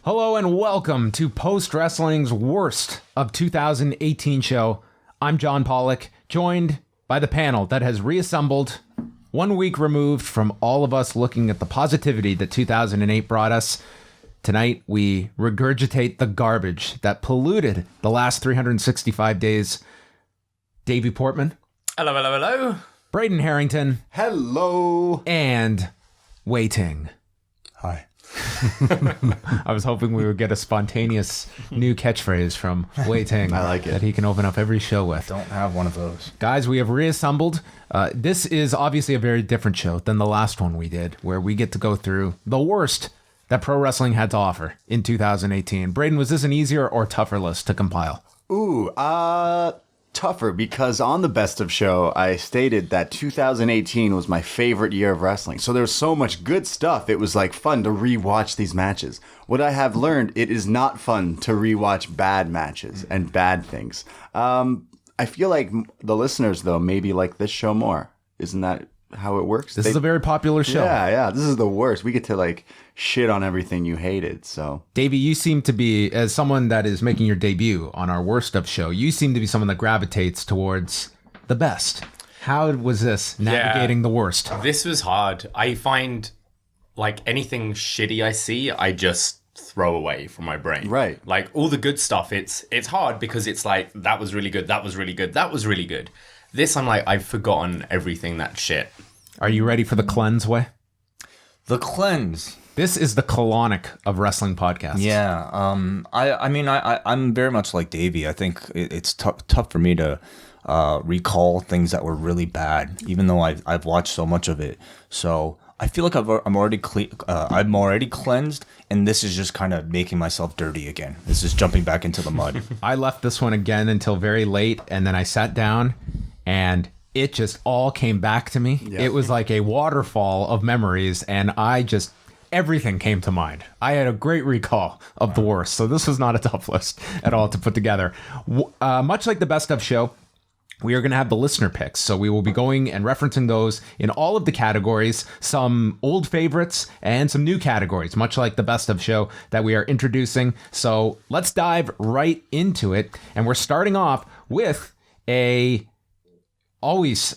Hello and welcome to Post Wrestling's worst of 2018 show. I'm John Pollock, joined by the panel that has reassembled 1 week removed from all of us looking at the positivity that 2008 brought us. Tonight, we regurgitate the garbage that polluted the last 365 days. Davie Portman. Hello, hello, hello. Braden Herrington. Hello. And Wai Ting. Hi. I was hoping we would get a spontaneous new catchphrase from Wai Ting. I like it. That he can open up every show with. Don't have one of those. Guys, we have reassembled. This is obviously a very different show than the last one we did, where we get to go through the worst that pro wrestling had to offer in 2018. Braden, was this an easier or tougher list to compile? Tougher, because on the Best of Show, I stated that 2018 was my favorite year of wrestling. So there was so much good stuff. It was like fun to rewatch these matches. What I have learned, it is not fun to rewatch bad matches and bad things. I feel like the listeners, though, maybe like this show more. Isn't that how it works? This is a very popular show. Yeah. This is the worst. We get to like shit on everything you hated. So, Davie, you seem to be, as someone that is making your debut on our worst of show, you seem to be someone that gravitates towards the best. How was this navigating the worst? This was hard. I find like anything shitty I see, I just throw away from my brain. Right. Like all the good stuff, it's hard because it's like, that was really good, that was really good, that was really good. This, I'm like, I've forgotten everything that's shit. Are you ready for the cleanse, Way? The cleanse. This is the colonic of wrestling podcasts. Yeah. I'm very much like Davie. I think it's tough for me to recall things that were really bad, even though I've watched so much of it. So I feel like I'm already cleansed, and this is just kind of making myself dirty again. This is jumping back into the mud. I left this one again until very late, and then I sat down, and it just all came back to me. Yeah. It was like a waterfall of memories, and everything came to mind. I had a great recall of the worst, so this was not a tough list at all to put together. Much like the best of show, we are going to have the listener picks, so we will be going and referencing those in all of the categories, some old favorites and some new categories, much like the best of show that we are introducing. So let's dive right into it, and we're starting off with a always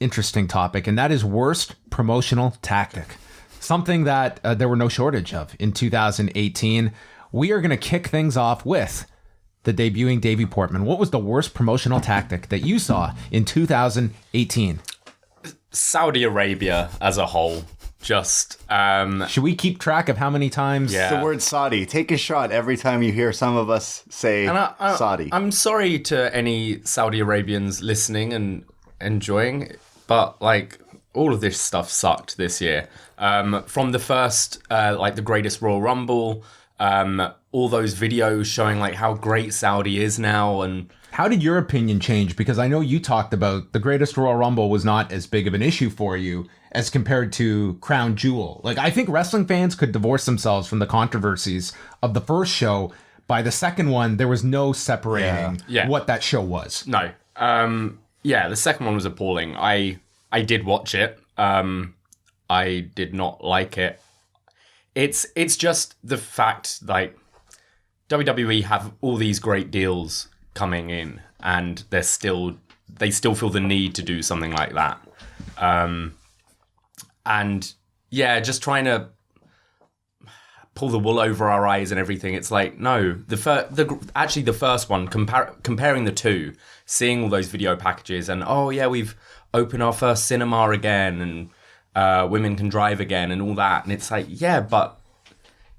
interesting topic, and that is worst promotional tactic. Something that there were no shortage of in 2018. We are going to kick things off with the debuting Davie Portman. What was the worst promotional tactic that you saw in 2018? Saudi Arabia as a whole. Just should we keep track of how many times? The word Saudi. Take a shot every time you hear some of us say Saudi. I'm sorry to any Saudi Arabians listening and enjoying, but like all of this stuff sucked this year. From the first, like the greatest Royal Rumble, all those videos showing like how great Saudi is now. And how did your opinion change? Because I know you talked about the greatest Royal Rumble was not as big of an issue for you as compared to Crown Jewel. Like, I think wrestling fans could divorce themselves from the controversies of the first show. By the second one, there was no separating what that show was. No. The second one was appalling. I did watch it. I did not like it. It's just the fact, like, WWE have all these great deals coming in, and they still feel the need to do something like that. Just trying to pull the wool over our eyes and everything. It's like, no, the first one, comparing the two, seeing all those video packages and, we've opened our first cinema again, and women can drive again and all that. And it's like, yeah, but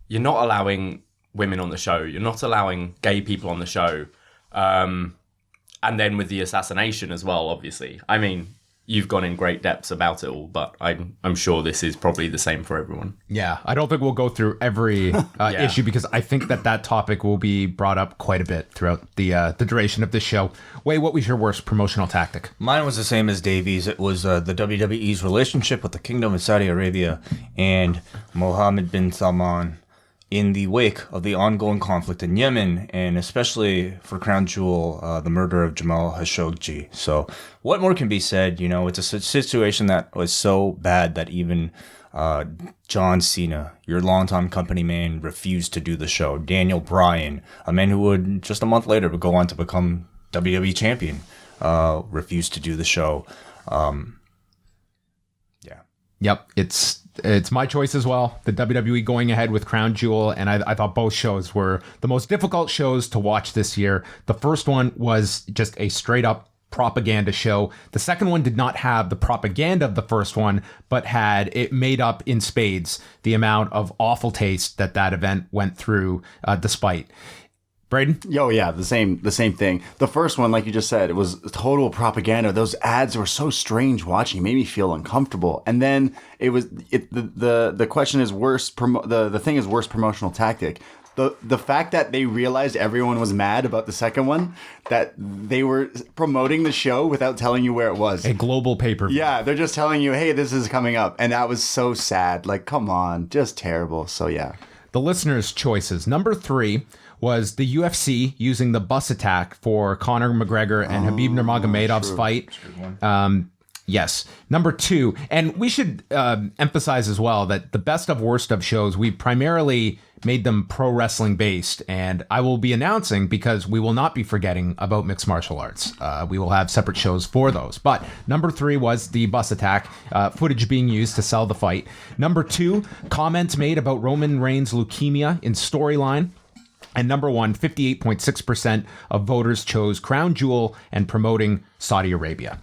you're not allowing women on the show. You're not allowing gay people on the show. And then with the assassination as well, obviously. I mean, you've gone in great depths about it all, but I'm sure this is probably the same for everyone. Yeah, I don't think we'll go through every issue, because I think that topic will be brought up quite a bit throughout the duration of this show. Wai, what was your worst promotional tactic? Mine was the same as Davie's. It was the WWE's relationship with the Kingdom of Saudi Arabia and Mohammed bin Salman. in the wake of the ongoing conflict in Yemen, and especially for Crown Jewel, the murder of Jamal Khashoggi. So what more can be said? You know, it's a situation that was so bad that even John Cena, your longtime company man, refused to do the show. Daniel Bryan, a man who would just a month later would go on to become WWE champion, refused to do the show. Yep, it's my choice as well. The WWE going ahead with Crown Jewel, and I thought both shows were the most difficult shows to watch this year. The first one was just a straight up propaganda show. The second one did not have the propaganda of the first one, but had it made up in spades the amount of awful taste that event went through, despite. Braden? Yo, yeah, the same thing. The first one, like you just said, it was total propaganda. Those ads were so strange watching. It made me feel uncomfortable. And then the question is worse. The thing is worse promotional tactic. The fact that they realized everyone was mad about the second one, that they were promoting the show without telling you where it was. A global pay-per-view. Yeah, they're just telling you, hey, this is coming up. And that was so sad. Like, come on, just terrible. So, yeah. The listeners' choices. Number 3 was the UFC using the bus attack for Conor McGregor and Khabib Nurmagomedov's fight. Yes. Number 2, and we should emphasize as well that the best of worst of shows, we primarily made them pro wrestling based, and I will be announcing, because we will not be forgetting about mixed martial arts. We will have separate shows for those. But number 3 was the bus attack, footage being used to sell the fight. Number 2, comments made about Roman Reigns' leukemia in storyline. And number 1, 58.6% of voters chose Crown Jewel and promoting Saudi Arabia.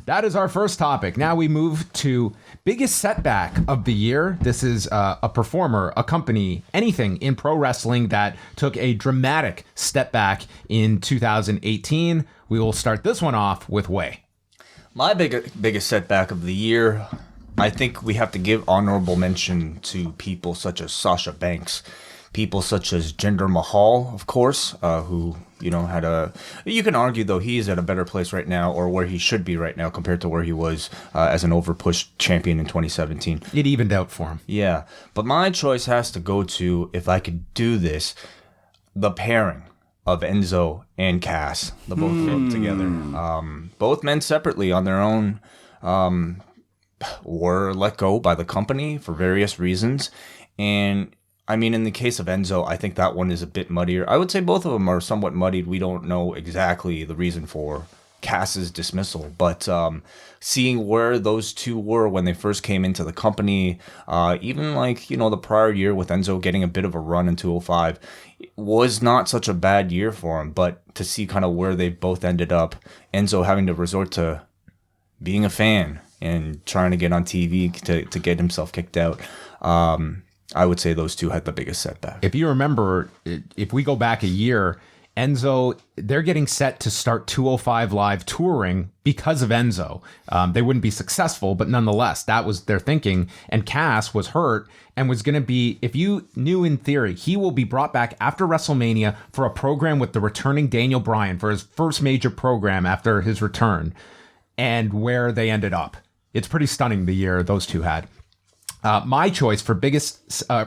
That is our first topic. Now we move to biggest setback of the year. This is a performer, a company, anything in pro wrestling that took a dramatic step back in 2018. We will start this one off with Wai. My biggest setback of the year, I think we have to give honorable mention to people such as Sasha Banks. People such as Jinder Mahal, of course, who, you know, you can argue, though, he is at a better place right now, or where he should be right now compared to where he was as an overpushed champion in 2017. It evened out for him. Yeah, but my choice has to go to, if I could do this, the pairing of Enzo and Cass, the both of them together. Both men separately on their own were let go by the company for various reasons, and I mean, in the case of Enzo, I think that one is a bit muddier. I would say both of them are somewhat muddied. We don't know exactly the reason for Cass's dismissal, but seeing where those two were when they first came into the company, even like, you know, the prior year with Enzo getting a bit of a run in 205, was not such a bad year for him. But to see kind of where they both ended up, Enzo having to resort to being a fan and trying to get on TV to get himself kicked out. I would say those two had the biggest setback. If you remember, if we go back a year, Enzo, they're getting set to start 205 Live touring because of Enzo. They wouldn't be successful, but nonetheless, that was their thinking. And Cass was hurt and was going to be, if you knew in theory, he will be brought back after WrestleMania for a program with the returning Daniel Bryan for his first major program after his return, and where they ended up. It's pretty stunning the year those two had. My choice for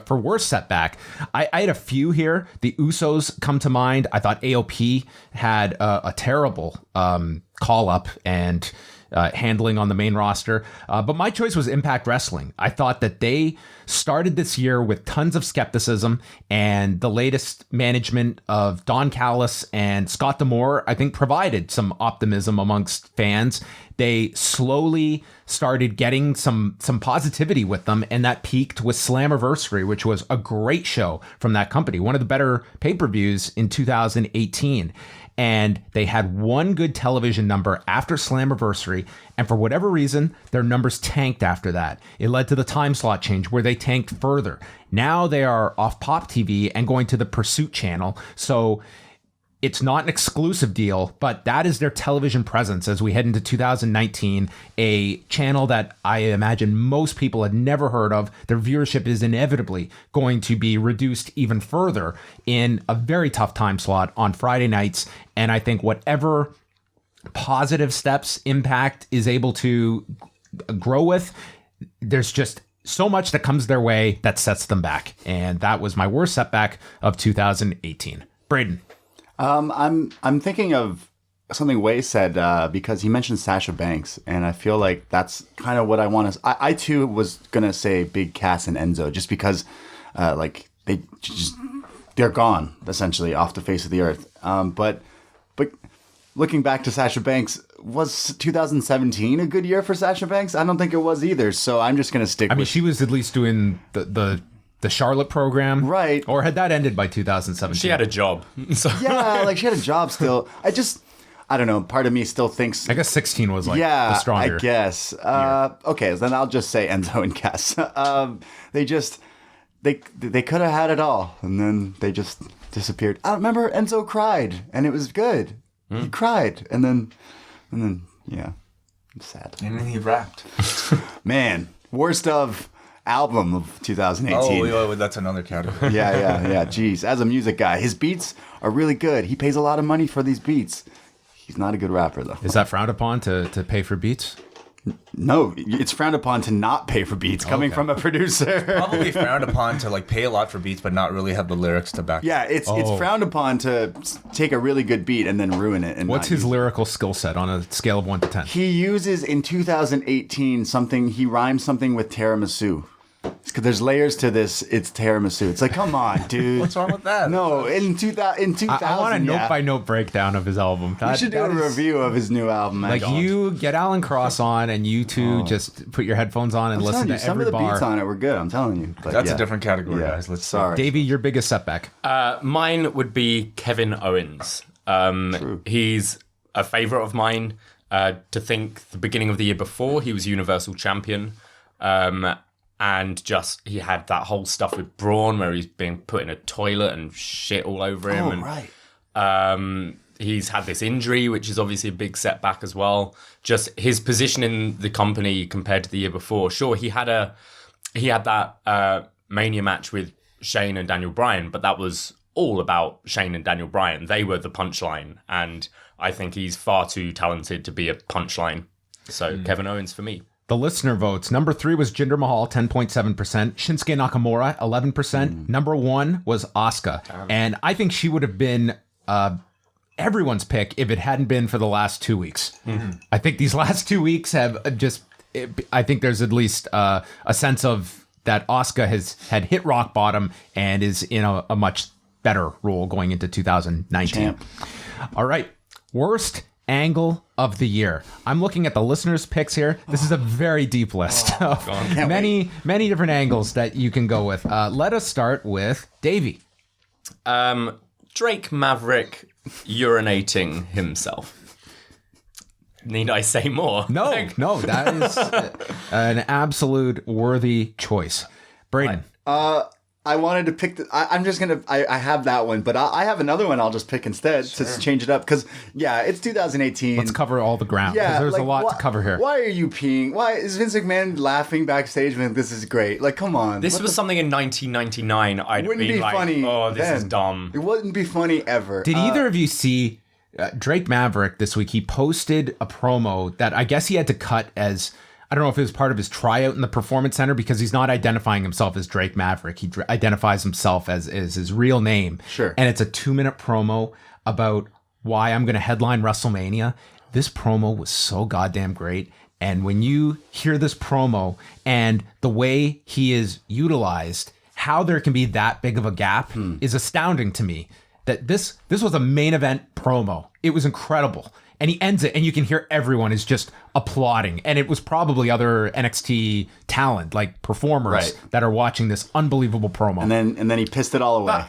for worst setback, I had a few here. The Usos come to mind. I thought AOP had a terrible call up and handling on the main roster. But my choice was Impact Wrestling. I thought that they started this year with tons of skepticism, and the latest management of Don Callis and Scott D'Amore, I think, provided some optimism amongst fans. They slowly started getting some positivity with them, and that peaked with Slammiversary, which was a great show from that company, one of the better pay-per-views in 2018. And they had one good television number after Slammiversary, and for whatever reason, their numbers tanked after that. It led to the time slot change where they tanked further. Now they are off Pop TV and going to the Pursuit channel, so it's not an exclusive deal, but that is their television presence as we head into 2019, a channel that I imagine most people had never heard of. Their viewership is inevitably going to be reduced even further in a very tough time slot on Friday nights. And I think whatever positive steps Impact is able to grow with, there's just so much that comes their way that sets them back. And that was my worst setback of 2018. Braden. I'm thinking of something Wai said because he mentioned Sasha Banks, and I feel like that's kind of what I want to. I too was gonna say Big Cass and Enzo, just because like they're gone essentially off the face of the earth. But looking back to Sasha Banks, was 2017 a good year for Sasha Banks? I don't think it was either. So I'm just gonna stick. I mean, she was at least doing the Charlotte program, right? Or had that ended by 2017? She had a job. So. Yeah, like she had a job still. I don't know. Part of me still thinks. I guess 16 was like the stronger. I guess. Okay, so then I'll just say Enzo and Cass. They could have had it all, and then they just disappeared. I remember Enzo cried, and it was good. He cried, and then yeah, it's sad. And then he rapped. Man, worst of album of 2018. Oh, that's another category. Yeah. Jeez, as a music guy, his beats are really good. He pays a lot of money for these beats. He's not a good rapper, though. Is that frowned upon to pay for beats? No, it's frowned upon to not pay for beats coming from a producer. Probably frowned upon to like pay a lot for beats, but not really have the lyrics to back. Yeah, it's frowned upon to take a really good beat and then ruin it. And what's his lyrical skill set on a scale of 1 to 10? He uses in 2018 something. He rhymes something with tiramisu. Because there's layers to this. It's tiramisu. It's like, come on, dude. What's wrong with that? No, in 2000, I want a note by note breakdown of his album. We should do a review of his new album. Like you get Alan Cross on, and you two just put your headphones on and listen to some every of the bar. beats on it were good. I'm telling you. But That's a different category, guys. Sorry, Davie, your biggest setback. Mine would be Kevin Owens. He's a favorite of mine. To think the beginning of the year before, he was Universal Champion. And just, he had that whole stuff with Braun where he's being put in a toilet and shit all over him. Right. He's had this injury, which is obviously a big setback as well. Just his position in the company compared to the year before. Sure, he had that Mania match with Shane and Daniel Bryan, but that was all about Shane and Daniel Bryan. They were the punchline, and I think he's far too talented to be a punchline. So Kevin Owens for me. The listener votes. Number 3 was Jinder Mahal, 10.7%. Shinsuke Nakamura, 11%. Number 1 was Asuka. And I think she would have been everyone's pick if it hadn't been for the last 2 weeks. I think these last 2 weeks have just... I think there's at least a sense of that Asuka had hit rock bottom and is in a much better role going into 2019. Champ. All right. Worst angle of the year. I'm looking at the listeners' picks here. This is a very deep list of many different angles that you can go with. Let us start with Davie. Drake Maverick urinating himself. Need I say more? No, that is an absolute worthy choice. Braden. I wanted to pick. I'm just gonna. I have that one, but I have another one. I'll just pick instead to change it up because it's 2018. Let's cover all the ground. Yeah, there's a lot to cover here. Why are you peeing? Why is Vince McMahon laughing backstage when this is great? Like, come on. This was something in 1999. I'd wouldn't be like, funny. Oh, this is dumb. It wouldn't be funny ever. Did either of you see Drake Maverick this week? He posted a promo that I guess he had to cut as. I don't know if it was part of his tryout in the Performance Center because he's not identifying himself as Drake Maverick. He identifies himself as his real name. Sure. And it's a 2-minute promo about why I'm going to headline WrestleMania. This promo was so goddamn great. And when you hear this promo and the way he is utilized, how there can be that big of a gap is astounding to me. That this was a main event promo. It was incredible. And he ends it, and you can hear everyone is just applauding. And it was probably other NXT talent, like performers, that are watching this unbelievable promo. And then he pissed it all away.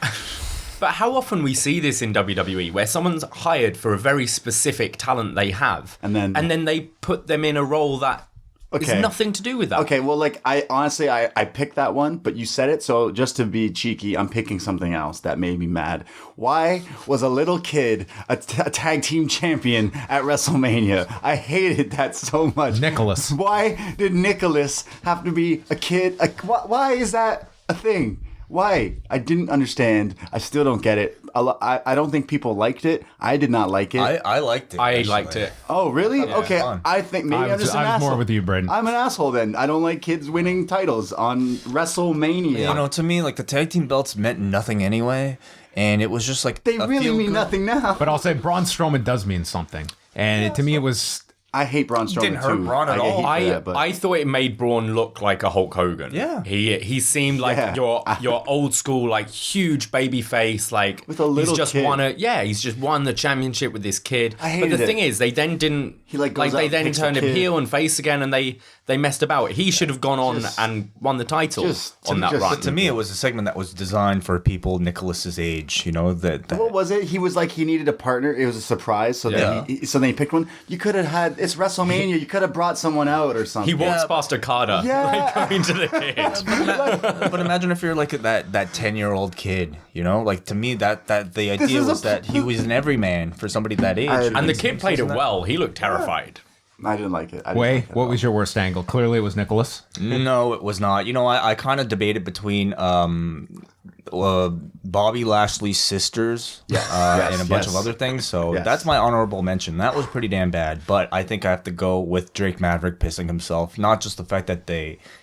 But how often we see this in WWE, where someone's hired for a very specific talent they have, and then they put them in a role that has nothing to do with that. Okay, well, like I honestly picked that one, but you said it, so just to be cheeky, I'm picking something else that made me mad. Why was a little kid a tag team champion at WrestleMania? I hated that so much. Nicholas. Why did Nicholas have to be a kid? Why is that a thing? Why? I didn't understand. I still don't get it. I don't think people liked it. I did not like it. I liked it. I actually. liked it. Oh, really? Okay. fun. I think maybe I'm just an I was asshole. more with you, Braden. I'm an asshole then. I don't like kids winning titles on WrestleMania. You know, to me, like the tag team belts meant nothing anyway, and it was just like They a really feel mean good- nothing now. But I'll say Braun Strowman does mean something. And to me, it was... I hate Braun Strowman Didn't hurt too. Braun at I get all. heat for that, but I thought it made Braun look like a Hulk Hogan. Yeah. He seemed like Yeah. your old school, like huge baby face, like With a little he's just kid. he's just won the championship with this kid. I but hated the thing it. is, they then didn't He, like, goes out they and then picks the turned him kid. heel and face again, and they messed about. He should have gone on Just- and won the title just- on that just- run. But to me, it was a segment that was designed for people Nicholas's age. You know that. what was it? He was like he needed a partner. It was a surprise, so Yeah. so then he picked one. You could have had it's WrestleMania. You could have brought someone out or something. He walks past Okada, Yeah. like going to the kid. But imagine if you're like that 10-year-old kid, you know, like to me that the idea is was a- that he was an everyman for somebody that age. And the kid played it well. He looked terrified. I didn't like it. I didn't Way, like it at what all. was your worst angle? Clearly, it was Nicholas. No, it was not. You know, I kind of debated between Bobby Lashley's sisters and a bunch of other things. So Yes. that's my honorable mention. That was pretty damn bad. But I think I have to go with Drake Maverick pissing himself. Not just the fact that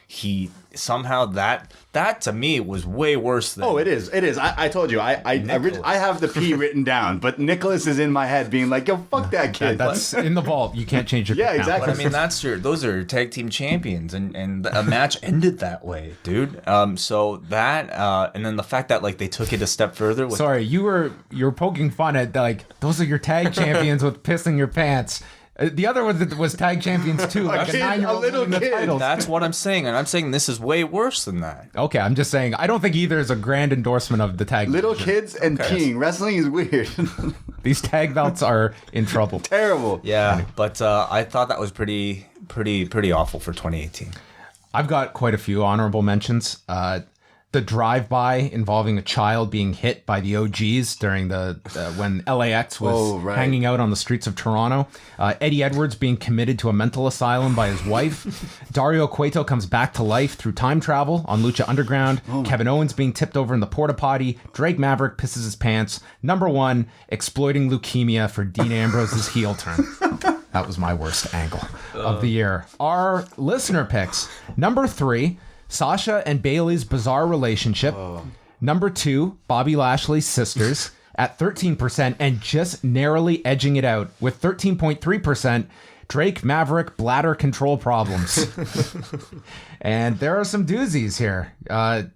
he somehow that to me was way worse than. Oh, it is. It is. I told you. I have the P written down, but Nicholas is in my head being like, "Yo, fuck that kid." That's in the vault. You can't change your Yeah, count. exactly. But I mean, those are tag team champions, and a match ended that way, dude. So that, and then the fact that like they took it a step further. With, Sorry, you were poking fun at like those are your tag champions with pissing your pants. The other one was tag champions too, like a kid, 9-year-old a little winning the kid. titles. That's what I'm saying, and I'm saying this is way worse than that. Okay, I'm just saying I don't think either is a grand endorsement of the tag. Little division. kids and peeing. Wrestling is weird. These tag belts are in trouble. Terrible. Yeah, but I thought that was pretty awful for 2018. I've got quite a few honorable mentions. The drive-by involving a child being hit by the OGs during the when LAX was Oh, right. hanging out on the streets of Toronto. Eddie Edwards being committed to a mental asylum by his wife. Dario Cueto comes back to life through time travel on Lucha Underground. Kevin Owens being tipped over in the porta potty. Drake Maverick pisses his pants. Number 1, exploiting leukemia for Dean Ambrose's heel turn. That was my worst angle of the year. Our listener picks. Number 3, Sasha and Bailey's bizarre relationship. Number 2, Bobby Lashley's sisters at 13% and just narrowly edging it out with 13.3%. Drake Maverick bladder control problems. And there are some doozies here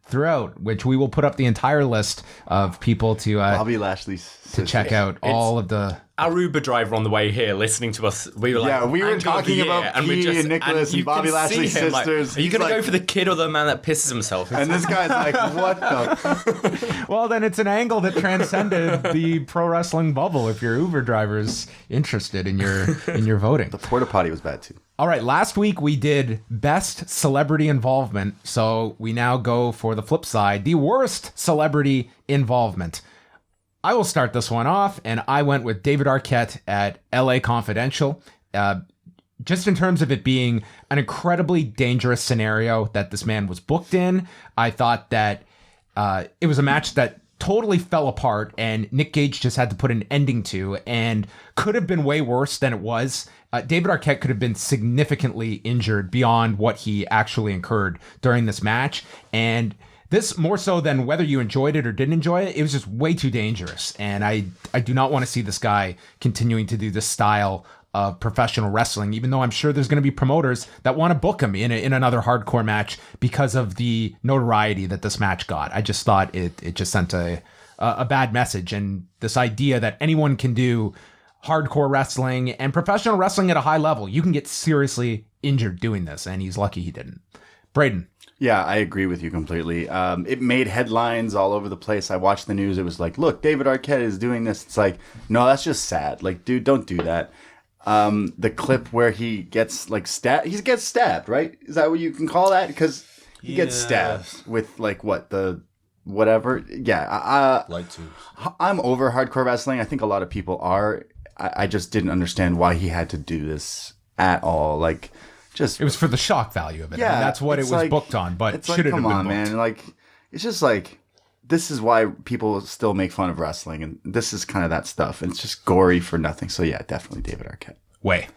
throughout, which we will put up the entire list of people to Bobby Lashley's to check out all of the... Our Uber driver on the way here, listening to us, we were like, Yeah, we were "Angle of the talking year," about we P and Nicholas and you Bobby can Lashley's see him, like, sisters. are you He's going to like- go for the kid or the man that pisses himself? And this guy's like, "What the?" Well, then it's an angle that transcended the pro wrestling bubble if your Uber driver's interested in your voting. The porta potty was bad too. All right, last week we did best celebrity involvement, so we now go for the flip side, the worst celebrity involvement. I will start this one off, and I went with David Arquette at LA Confidential. Just in terms of it being an incredibly dangerous scenario that this man was booked in, I thought that it was a match that totally fell apart and Nick Gage just had to put an ending to and could have been way worse than it was. David Arquette could have been significantly injured beyond what he actually incurred during this match. And this, more so than whether you enjoyed it or didn't enjoy it, it was just way too dangerous. And I do not want to see this guy continuing to do this style of professional wrestling, even though I'm sure there's going to be promoters that want to book him in another hardcore match because of the notoriety that this match got. I just thought it just sent a bad message. And this idea that anyone can do hardcore wrestling and professional wrestling at a high level, you can get seriously injured doing this. And he's lucky he didn't. Braden. Yeah, I agree with you completely. It made headlines all over the place. I watched the news. It was like, look, David Arquette is doing this. It's like, no, that's just sad. Like, dude, don't do that. The clip where he gets like stabbed. He gets stabbed, right? Is that what you can call that? Because he gets stabbed with like what the whatever. Yeah, Light tubes. I'm over hardcore wrestling. I think a lot of people are. I just didn't understand why he had to do this at all. Like, just It was for the shock value of it. yeah, I mean, that's what it it's was like- booked on, but it's like, should it have come been on, booked? man. Like, it's just like, this is why people still make fun of wrestling, and this is kind of that stuff. And it's just gory for nothing. So yeah, definitely David Arquette. Way.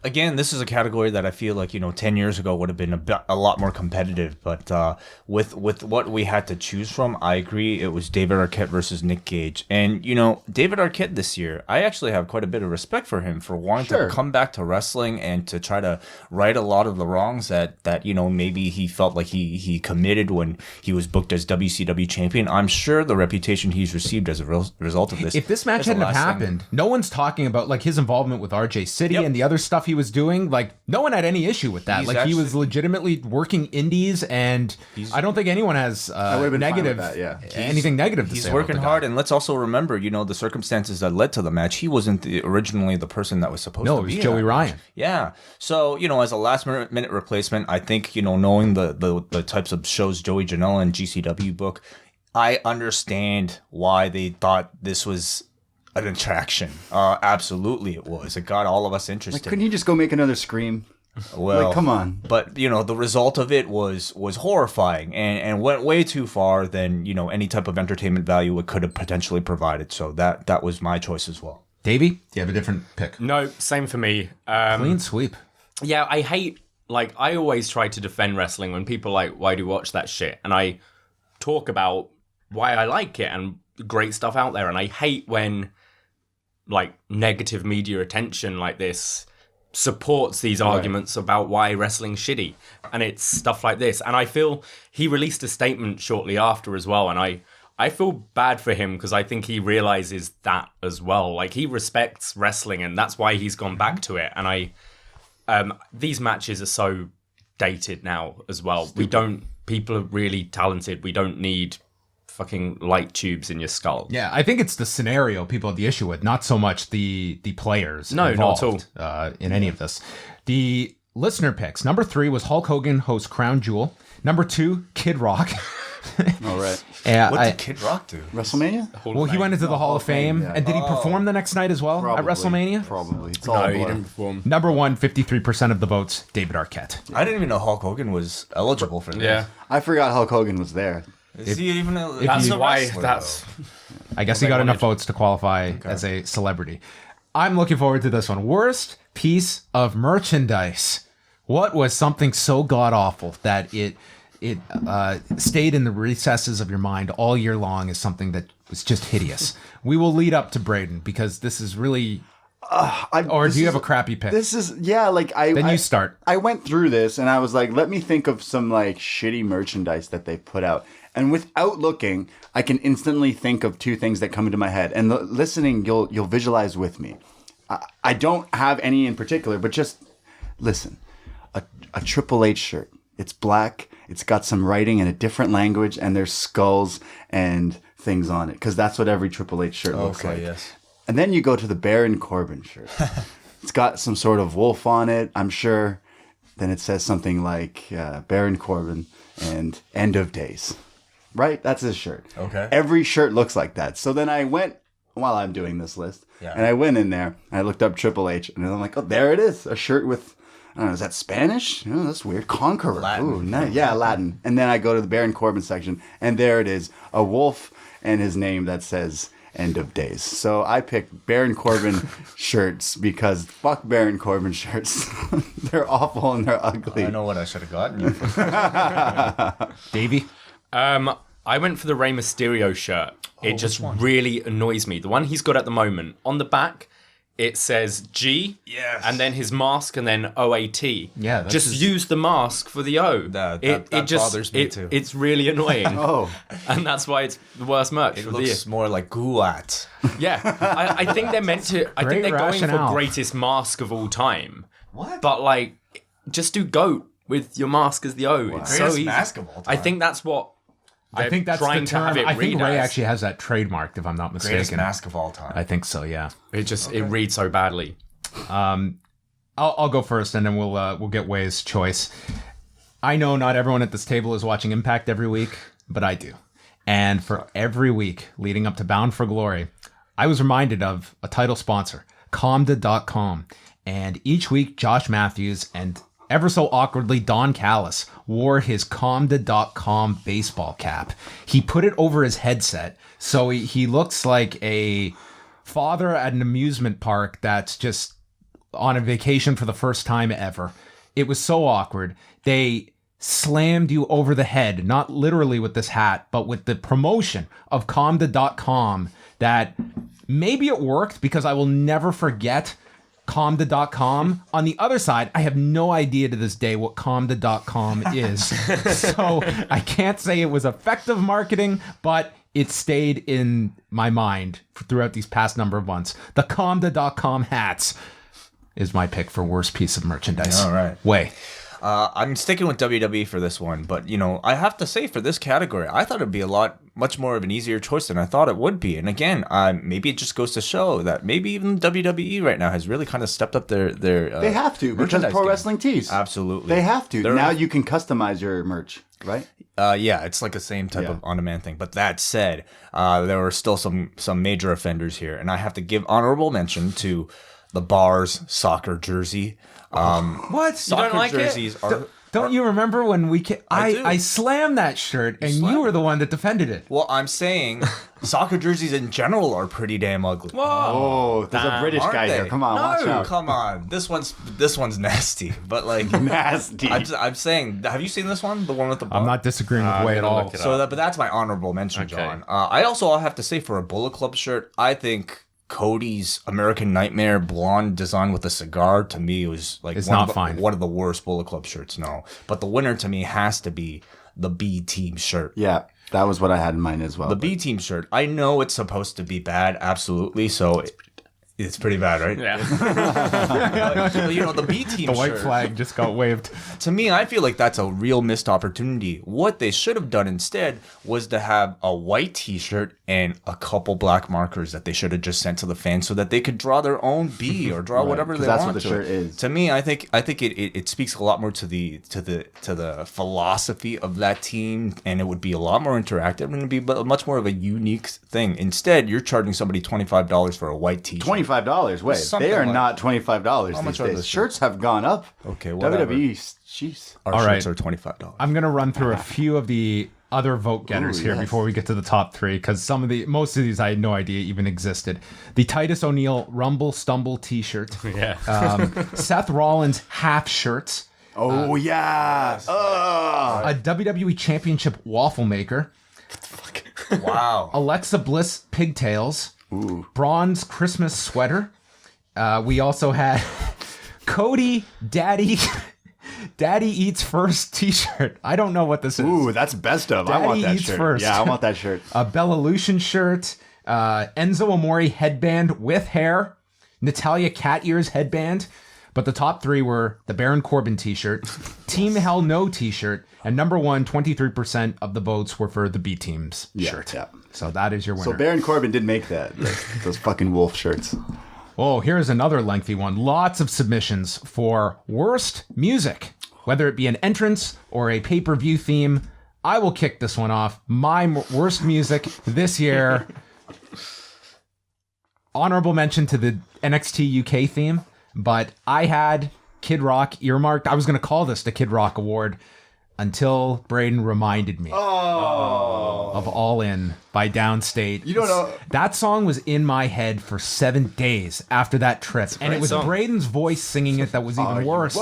Again, this is a category that I feel like 10 years ago would have been a lot more competitive. But with what we had to choose from, I agree it was David Arquette versus Nick Gage. And David Arquette this year, I actually have quite a bit of respect for him for wanting to come back to wrestling and to try to right a lot of the wrongs that maybe he felt like he committed when he was booked as WCW champion. I'm sure the reputation he's received as a result of this. If this match hadn't have happened, no one's talking about like his involvement with RJ City and the other stuff he was doing. Like, no one had any issue with that. He was legitimately working indies, and I don't think anyone has negative anything negative to say. He's working hard, and let's also remember, the circumstances that led to the match. He wasn't originally the person that was supposed to be. No, it was Joey Ryan. Yeah. So, as a last minute replacement, I think, knowing the types of shows Joey Janela and GCW book, I understand why they thought this was an attraction. Absolutely it was. It got all of us interested. Couldn't you just go make another Scream? Well, come on. But, the result of it was horrifying and went way too far than, any type of entertainment value it could have potentially provided. So that was my choice as well. Davey, do you have a different pick? No, same for me. Clean sweep. Yeah, I hate, I always try to defend wrestling when people are like, why do you watch that shit? And I talk about why I like it and great stuff out there. And I hate when negative media attention like this supports these arguments about why wrestling's shitty. And it's stuff like this. And I feel he released a statement shortly after as well. And I feel bad for him because I think he realizes that as well. He respects wrestling and that's why he's gone back to it. And these matches are so dated now as well. People are really talented. We don't need fucking light tubes in your skull. Yeah, I think it's the scenario people have the issue with, not so much the players involved, not at all. In any of this. The listener picks. Number 3 was Hulk Hogan hosts Crown Jewel. Number 2, Kid Rock. All right. What did Kid Rock do? WrestleMania? Well, he went into the Hall of Fame. And did he perform the next night as well at WrestleMania? Probably. No, he didn't perform. Number 1, 53% of the votes, David Arquette. I didn't even know Hulk Hogan was eligible for this. Yeah. I forgot Hulk Hogan was there. Is he even that's why that's I guess he got enough votes to qualify as a celebrity. I'm looking forward to this one. Worst piece of merchandise. What was something so god awful that it stayed in the recesses of your mind all year long as something that was just hideous? We will lead up to Braden because this is really do you have a crappy pick? This is you start. I went through this and I was like, let me think of some shitty merchandise that they put out. And without looking, I can instantly think of 2 things that come into my head. And listening, you'll visualize with me. I don't have any in particular, but just listen. A Triple H shirt. It's black. It's got some writing in a different language, and there's skulls and things on it because that's what every Triple H shirt looks like. Yes. And then you go to the Baron Corbin shirt. It's got some sort of wolf on it, I'm sure. Then it says something like Baron Corbin and End of Days. Right? That's his shirt. Okay. Every shirt looks like that. So then I went, while I'm doing this list, and I went in there, and I looked up Triple H, and I'm like, oh, there it is. A shirt with, I don't know, is that Spanish? Oh, that's weird. Conqueror. Latin. Ooh, nice. Yeah, Latin. And then I go to the Baron Corbin section, and there it is. A wolf and his name that says End of Days. So I picked Baron Corbin shirts because fuck Baron Corbin shirts. They're awful and they're ugly. I know what I should have gotten you for. Davey? I went for the Rey Mysterio shirt. It just really annoys me. The one he's got at the moment. On the back, it says G, and then his mask, and then OAT. Yeah, just use the mask for the O. That bothers me too. It's really annoying. And that's why it's the worst merch. It looks more like Guat. Yeah, I think they're meant to. I think they're going for greatest mask of all time. What? But just do GOAT with your mask as the O. It's so easy. Mask of all time. I think that's what. I think that's trying the term. To have it I think Ray as. actually has that trademarked, if I'm not mistaken. Greatest mask of all time. I think so. Yeah. It reads so badly. I'll go first, and then we'll get Wai's choice. I know not everyone at this table is watching Impact every week, but I do. And for every week leading up to Bound for Glory, I was reminded of a title sponsor, Comda.com. And each week, Josh Matthews and ever so awkwardly, Don Callis wore his Comda.com baseball cap. He put it over his headset, so he looks like a father at an amusement park that's just on a vacation for the first time ever. It was so awkward. They slammed you over the head, not literally with this hat, but with the promotion of Comda.com that maybe it worked because I will never forget Comda.com. On the other side, I have no idea to this day what Comda.com is. So I can't say it was effective marketing, but it stayed in my mind throughout these past number of months. The Comda.com hats is my pick for worst piece of merchandise. All right. Way. I'm sticking with WWE for this one, but I have to say for this category, I thought it'd be much more of an easier choice than I thought it would be. And again, maybe it just goes to show that maybe even WWE right now has really kind of stepped up their they have to because Pro Wrestling Tees. Absolutely, they have to. Now you can customize your merch, right? Yeah, it's like the same type of on-demand thing. But that said, there were still some major offenders here, and I have to give honorable mention to the Bars soccer jersey. What? Soccer You don't like jerseys it? are. Don't you remember when we I slammed that shirt and you were the one that defended it? Well, I'm saying soccer jerseys in general are pretty damn ugly. Oh, there's a British Aren't guy they? here. Come on, watch No, out. come on. This one's nasty, but like Nasty. I'm saying, have you seen this one? The one with the bar? I'm not disagreeing with Way at all. look it So but that's my honorable mention, Okay. John. I also have to say for a Bullet Club shirt, I think Cody's American Nightmare blonde design with a cigar to me was like It's one not of fine. one of the worst Bullet Club shirts. No, but the winner to me has to be the B Team shirt. Yeah, that was what I had in mind as well. The B Team shirt. I know it's supposed to be bad, absolutely. So it's pretty bad, right? Yeah. But, the B Team The white shirt. flag just got waved. To me, I feel like that's a real missed opportunity. What they should have done instead was to have a white T-shirt and a couple black markers that they should have just sent to the fans so that they could draw their own B or draw whatever 'cause they that's want. what the to shirt it. is. To me, I think it speaks a lot more to the philosophy of that team, and it would be a lot more interactive and it'd be much more of a unique thing. Instead, you're charging somebody $25 for a white T-shirt. $25. Wait, Something they are like- not $25 How these much are days. the Shirts have gone up. Okay, whatever. WWE, jeez. Our All shirts right. are $25. I'm gonna run through a few of the other vote getters here before we get to the top three, because most of these I had no idea even existed. The Titus O'Neil Rumble Stumble T-shirt, Yeah. Seth Rollins half shirts, Oh, yeah. a WWE Championship waffle maker, Wow. Alexa Bliss pigtails, bronze Christmas sweater. We also had Cody Daddy Eats First T-shirt. I don't know what this is. Ooh, that's best of. I Daddy want that eats shirt. first. Yeah, I want that shirt. A Bella Lucian shirt, Enzo Amore headband with hair, Natalia Cat Ears headband. But the top three were the Baron Corbin T-shirt, Team Hell No T-shirt, and number one, 23% of the votes were for the B Team's shirt. Yeah. So that is your winner. So Baron Corbin did make that. Those fucking wolf shirts. Oh, here's another lengthy one. Lots of submissions for worst music, whether it be an entrance or a pay-per-view theme. I will kick this one off. My worst music this year. Honorable mention to the NXT UK theme, but I had Kid Rock earmarked. I was going to call this the Kid Rock Award until Braden reminded me of All In by Downstate. You don't know. That song was in my head for 7 days after that trip. And it was song. Braden's voice singing it that was even worse.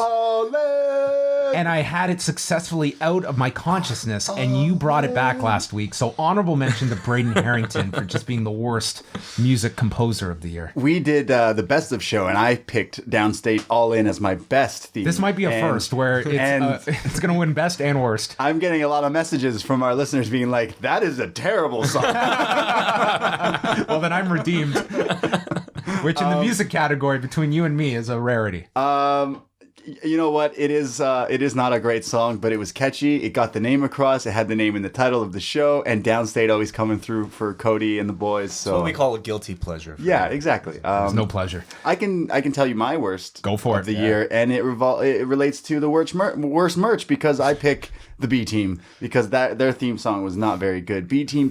And I had it successfully out of my consciousness, and you brought it back last week. So honorable mention to Braden Herrington for just being the worst music composer of the year. We did the best of show, and I picked Downstate All In as my best theme. This might be a first where it's going to win best and worst. I'm getting a lot of messages from our listeners being like, that is a terrible song. Well, then I'm redeemed. Which in the music category between you and me is a rarity. You know what? It is not a great song, but it was catchy. It got the name across. It had the name in the title of the show, and Downstate always coming through for Cody and the boys. So What we call a guilty pleasure. yeah, exactly. It's no pleasure. I can tell you my worst Go for of it. the year, and it relates to the worst merch because I pick the B Team because their theme song was not very good. B Team,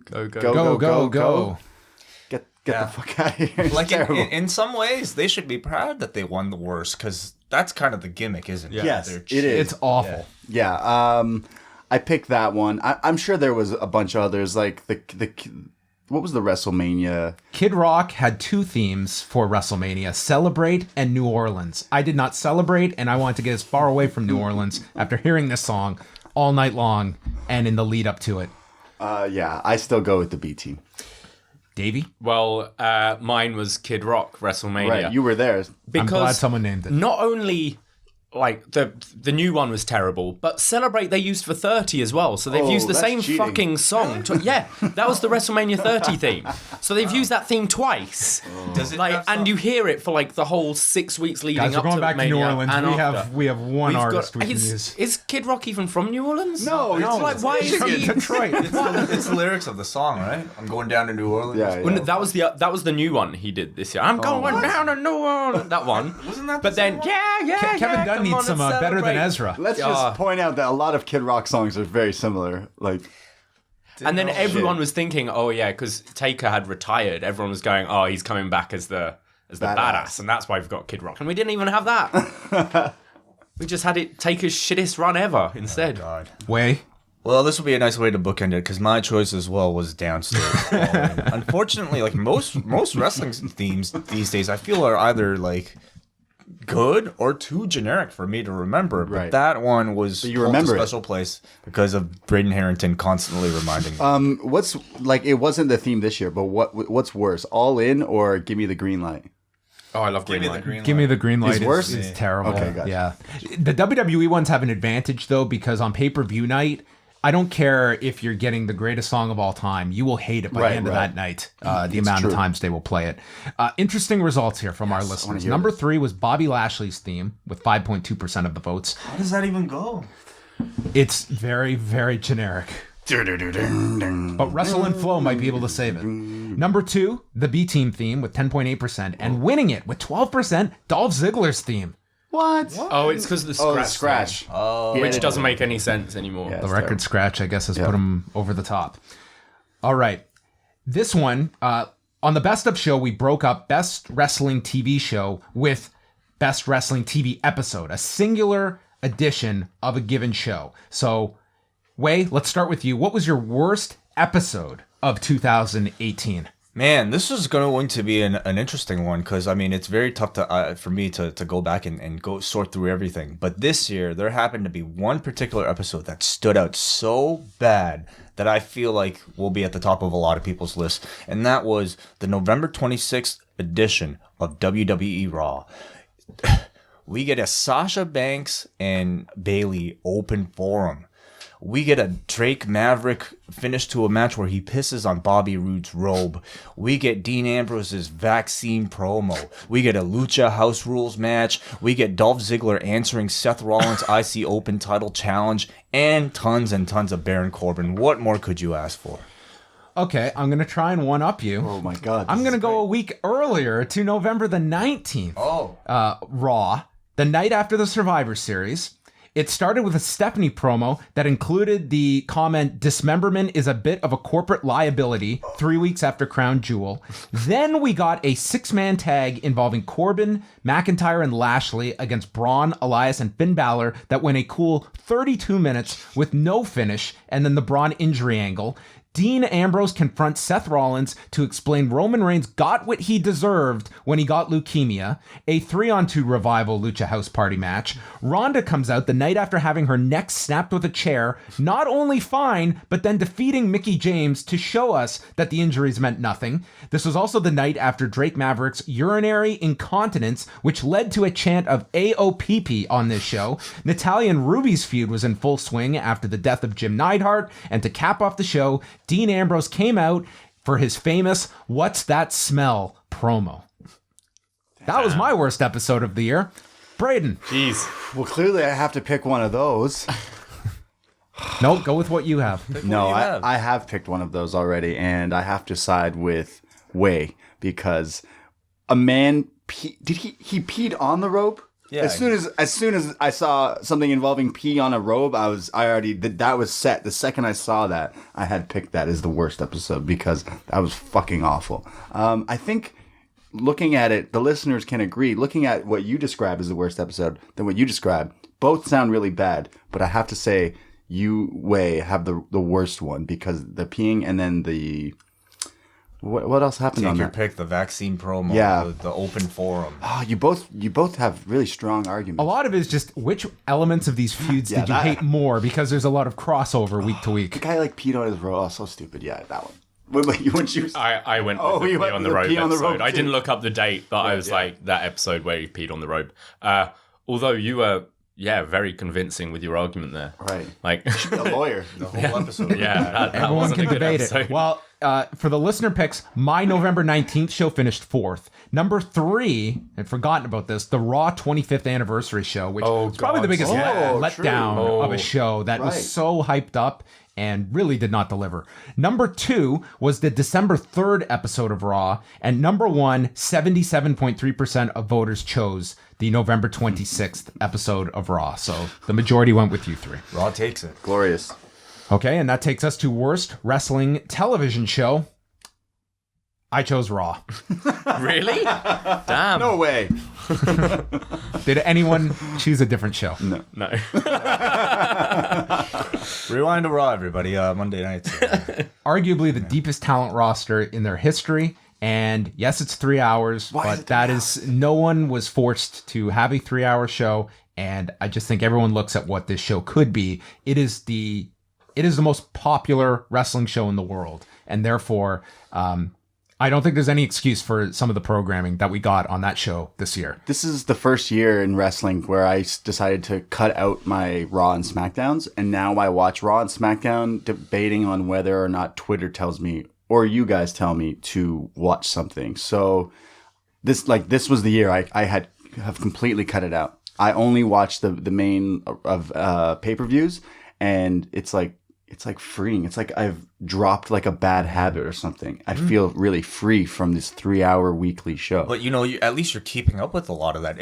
Go, go. Get the fuck out of here. It's Like terrible. in some ways, they should be proud that they won the worst because that's kind of the gimmick, isn't it? Yes, They're it cheap. is. It's awful. Yeah. I picked that one. I'm sure there was a bunch of others, like the what was the WrestleMania? Kid Rock had 2 themes for WrestleMania, Celebrate and New Orleans. I did not celebrate, and I wanted to get as far away from New Orleans after hearing this song all night long and in the lead up to it. Yeah, I still go with the B team. Davie? Well, mine was Kid Rock WrestleMania. Right, you were there. I'm glad someone named it. Not only like the new one was terrible, but Celebrate they used for 30 as well. So they've used the that's same cheating. fucking song. Yeah, that was the WrestleMania 30 theme. So they've used that theme twice. Does it Like, have and you hear it for like the whole 6 weeks leading Guys, we're up going to back to New Mania Orleans. and after. We have one We've artist got- we can use. Is Kid Rock even from New Orleans? No, It's like, why is he? Detroit. it's the lyrics of the song, right? I'm going down to New Orleans. Yeah, Well, yeah. that was the new one he did this year. I'm going down to New Orleans. That one. Wasn't that the But then, same one? yeah, Kevin Dunn come needs on some and Better Than celebrate. Ezra. Let's just point out that a lot of Kid Rock songs are very similar. Like, And then everyone was thinking, oh yeah, because Taker had retired. Everyone was going, oh, he's coming back as the badass, and that's why we've got Kid Rock. And we didn't even have that. We just had it Taker's shittest run ever instead. God. Way. Well, this would be a nice way to bookend it because my choice as well was Downstairs. Unfortunately, like most wrestling themes these days, I feel are either like good or too generic for me to remember. But Right. that one was you holds remember a it. special place because of Braden Herrington constantly reminding me. what's like? It wasn't the theme this year, but what's worse, All In or Give Me the Green Light? Oh, I love Green Light. Give me the green light. It's worse? It's terrible. Okay, gotcha. Yeah. The WWE ones have an advantage, though, because on pay-per-view night, I don't care if you're getting the greatest song of all time. You will hate it by the end of that night, the amount true. of times they will play it. Interesting results here from our listeners. hear Number this. 3 was Bobby Lashley's theme with 5.2% of the votes. How does that even go? It's very, very generic. But Wrestle and Flow might be able to save it. Number 2, the B Team theme with 10.8%. And winning it with 12%, Dolph Ziggler's theme. What? Oh, it's because of the Oh, scratch. the scratch. thing, which doesn't make any sense anymore. Yeah. The That's record terrible. scratch, I guess, has put him over the top. All right. This one, on the Best of show, we broke up Best Wrestling TV show with Best Wrestling TV episode, a singular edition of a given show. So, Wai, let's start with you. What was your worst episode of 2018? Man, this is going to be an interesting one because, I mean, it's very tough to for me to go back and go sort through everything. But this year, there happened to be one particular episode that stood out so bad that I feel like will be at the top of a lot of people's list. And that was the November 26th edition of WWE Raw. We get a Sasha Banks and Bailey open forum. We get a Drake Maverick finish to a match where he pisses on Bobby Roode's robe. We get Dean Ambrose's vaccine promo. We get a Lucha House Rules match. We get Dolph Ziggler answering Seth Rollins' IC Open title challenge. And tons of Baron Corbin. What more could you ask for? Okay, I'm going to try and one-up you. Oh my God. I'm going to go a week earlier to November the 19th. Oh. Raw, the night after the Survivor Series. It started with a Stephanie promo that included the comment, dismemberment is a bit of a corporate liability, 3 weeks after Crown Jewel. Then we got a 6-man tag involving Corbin, McIntyre, and Lashley against Braun, Elias, and Finn Balor that went a cool 32 minutes with no finish, and then the Braun injury angle. Dean Ambrose confronts Seth Rollins to explain Roman Reigns got what he deserved when he got leukemia. A 3-on-2 Revival Lucha House Party match. Ronda comes out the night after having her neck snapped with a chair, not only fine, but then defeating Mickie James to show us that the injuries meant nothing. This was also the night after Drake Maverick's urinary incontinence, which led to a chant of AOPP on this show. Natalya and Ruby's feud was in full swing after the death of Jim Neidhart, and to cap off the show, Dean Ambrose came out for his famous What's That Smell promo. That was my worst episode of the year. Braden. Jeez. Well, clearly I have to pick one of those. No, go with what you have. No, you have? I have picked one of those already, and I have to side with Wai because a man did he peed on the rope? Yeah. As soon as I saw something involving pee on a robe, that was set. The second I saw that, I had picked that as the worst episode because that was fucking awful. I think looking at it, the listeners can agree. Looking at what you describe as the worst episode than what you describe, both sound really bad. But I have to say, you, Wai, have the worst one because the peeing and then the... What else happened on Take your that? pick, the vaccine promo, Yeah. the open forum. Oh, you both have really strong arguments. A lot of it is just which elements of these feuds Yeah, did you that- hate more, because there's a lot of crossover week to The week. guy like peed on his robe. Oh, so stupid. Yeah, that one. Wait, you went you? I went Oh, with you the went pee on with the the robe pee on the episode. robe I too. didn't look up the date, but I was like, that episode where he peed on the robe. Although you were, very convincing with your argument there. Right. Like, A lawyer. The whole episode. that Everyone wasn't can a good debate episode. it. Well, for the listener picks, my November 19th show finished 4th. Number 3, I'd forgotten about this, the Raw 25th anniversary show, which was probably the God. biggest letdown true. of a show that Right. was so hyped up and really did not deliver. Number 2 was the December 3rd episode of Raw, and number 1, 77.3% of voters chose the November 26th episode of Raw. So the majority went with you three. Raw takes it. Glorious. Okay, and that takes us to worst wrestling television show. I chose Raw. Really? Damn. No way. Did anyone choose a different show? No. Rewind to Raw, everybody. Monday nights. Arguably the deepest talent roster in their history. And yes, it's 3 hours, is but it that 3 is, no one was forced to have a 3-hour show. And I just think everyone looks at what this show could be. It is the most popular wrestling show in the world. And therefore, I don't think there's any excuse for some of the programming that we got on that show this year. This is the first year in wrestling where I decided to cut out my Raw and SmackDowns, and now I watch Raw and SmackDown debating on whether or not Twitter tells me or you guys tell me to watch something. So this was the year I have completely cut it out. I only watch the main of pay-per-views, and it's like freeing. It's like I've dropped like a bad habit or something. I feel really free from this 3-hour weekly show. But at least you're keeping up with a lot of that.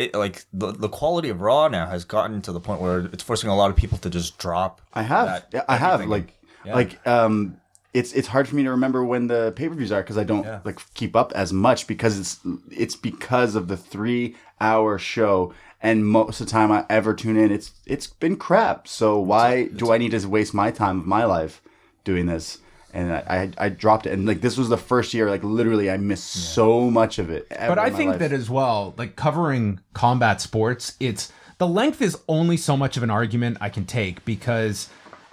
The quality of Raw now has gotten to the point where it's forcing a lot of people to just drop. I have. that- I have. everything. It's hard for me to remember when the pay-per-views are because I don't keep up as much because it's because of the 3-hour show. And most of the time I ever tune in, it's been crap. So why do I need to waste my time of my life doing this? And I dropped it. And like this was the first year, like literally I missed so much of it. But I think that as well, like covering combat sports, the length is only so much of an argument I can take, because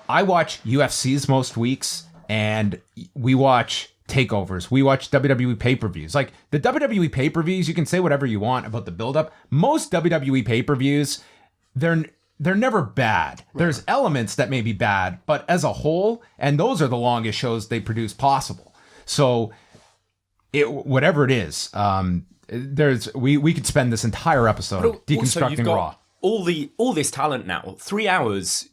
I watch UFCs most weeks and we watch takeovers. We watch WWE pay-per-views. Like the WWE pay-per-views, you can say whatever you want about the build-up. Most WWE pay-per-views, they're never bad. Right. There's elements that may be bad, but as a whole, and those are the longest shows they produce possible. So whatever it is, we could spend this entire episode deconstructing Raw. All this talent now, 3 hours.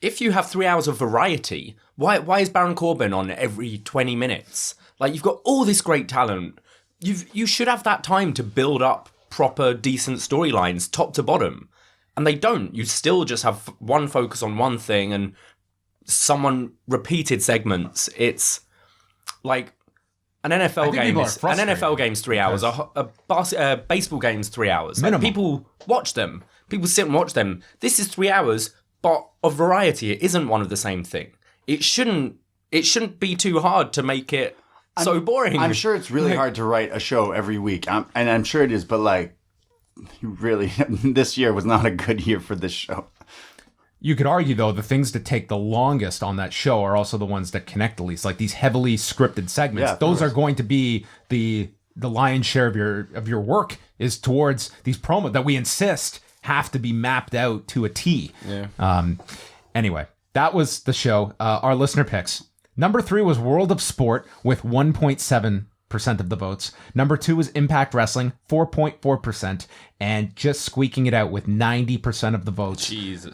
If you have 3 hours of variety, why is Baron Corbin on every 20 minutes? Like, you've got all this great talent. You should have that time to build up proper, decent storylines, top to bottom. And they don't. You still just have one focus on one thing and someone repeated segments. It's like an NFL game's 3 hours. A baseball game's 3 hours. Like, people watch them. People sit and watch them. This is 3 hours, but of variety. It isn't one of the same thing. It shouldn't be too hard to make it so boring. I'm sure it's really hard to write a show every week, and I'm sure it is. But like, really, this year was not a good year for this show. You could argue, though, the things that take the longest on that show are also the ones that connect the least. Like these heavily scripted segments, those are going to be the lion's share of your work is towards these promos that we insist have to be mapped out to a T. Yeah. Anyway, that was the show. Our listener picks. Number 3 was World of Sport with 1.7% of the votes. Number 2 was Impact Wrestling, 4.4%. And just squeaking it out with 90% of the votes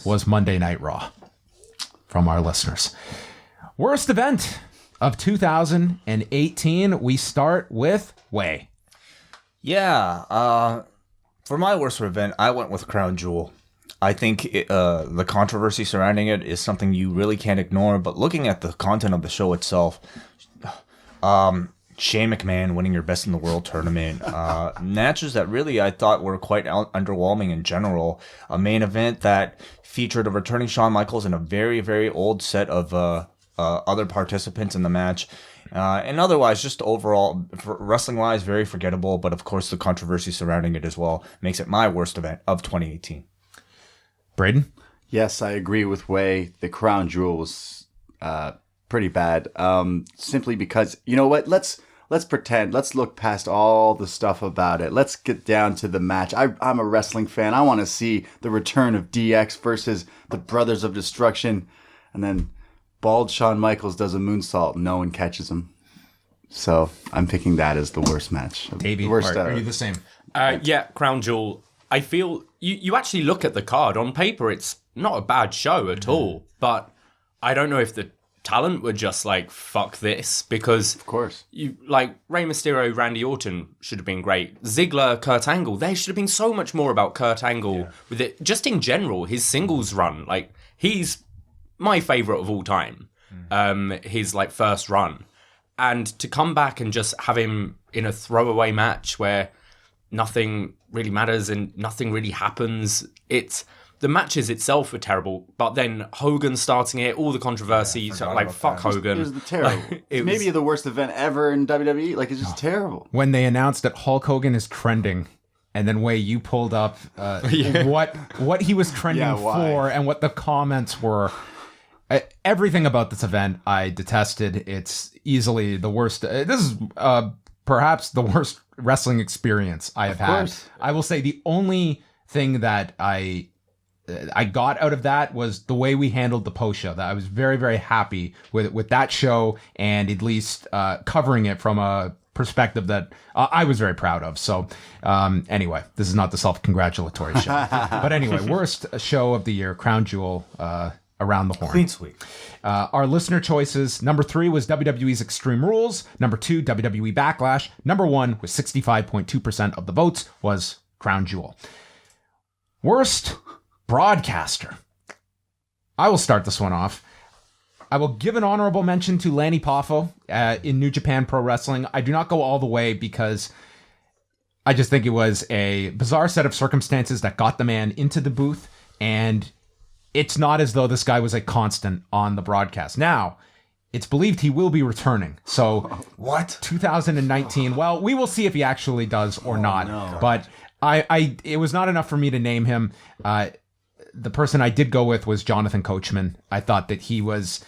was Monday Night Raw from our listeners. Worst event of 2018. We start with Wai. Yeah. For my worst event, I went with Crown Jewel. I think the controversy surrounding it is something you really can't ignore. But looking at the content of the show itself, Shane McMahon winning your Best in the World tournament. Matches that really I thought were quite underwhelming in general. A main event that featured a returning Shawn Michaels and a very, very old set of other participants in the match. And otherwise, just overall, wrestling-wise, very forgettable. But of course, the controversy surrounding it as well makes it my worst event of 2018. Braden? Yes, I agree with Wai. The crown jewel was pretty bad. Simply because, you know what? Let's pretend. Let's look past all the stuff about it. Let's get down to the match. I'm a wrestling fan. I want to see the return of DX versus the Brothers of Destruction. And then bald Shawn Michaels does a moonsault. No one catches him. So I'm picking that as the worst match. Davey, are you the same? Yeah, crown jewel. I feel you actually look at the card on paper. It's not a bad show at all. But I don't know if the talent were just like, fuck this, because Of course. you like Rey Mysterio, Randy Orton should have been great. Ziggler, Kurt Angle, there should have been so much more about Kurt Angle with it. Just in general, his singles run, like he's my favorite of all time. His like first run, and to come back and just have him in a throwaway match where nothing really matters and nothing really happens. The matches itself were terrible, but then Hogan starting it, all the controversy, so like fuck Hogan. It was terrible. It's maybe the worst event ever in WWE. Like, it's just terrible. When they announced that Hulk Hogan is trending, and then Wai, you pulled up what he was trending for and what the comments were. Everything about this event I detested. It's easily the worst. This is perhaps the worst wrestling experience I have had. I will say the only thing that I got out of that was the way we handled the post show. That I was very, very happy with that show, and at least covering it from a perspective that I was very proud of. So anyway, this is not the self-congratulatory show. But anyway, worst show of the year, Crown Jewel, around the horn. Clean sweep. Our listener choices: number 3 was WWE's Extreme Rules. Number 2, WWE Backlash. Number 1, with 65.2% of the votes, was Crown Jewel. Worst broadcaster. I will start this one off. I will give an honorable mention to Lanny Poffo in New Japan Pro Wrestling. I do not go all the way because I just think it was a bizarre set of circumstances that got the man into the booth, and it's not as though this guy was a constant on the broadcast. Now, it's believed he will be returning. So, What? 2019. Well, we will see if he actually does or not. no. But it was not enough for me to name him. The person I did go with was Jonathan Coachman. I thought that he was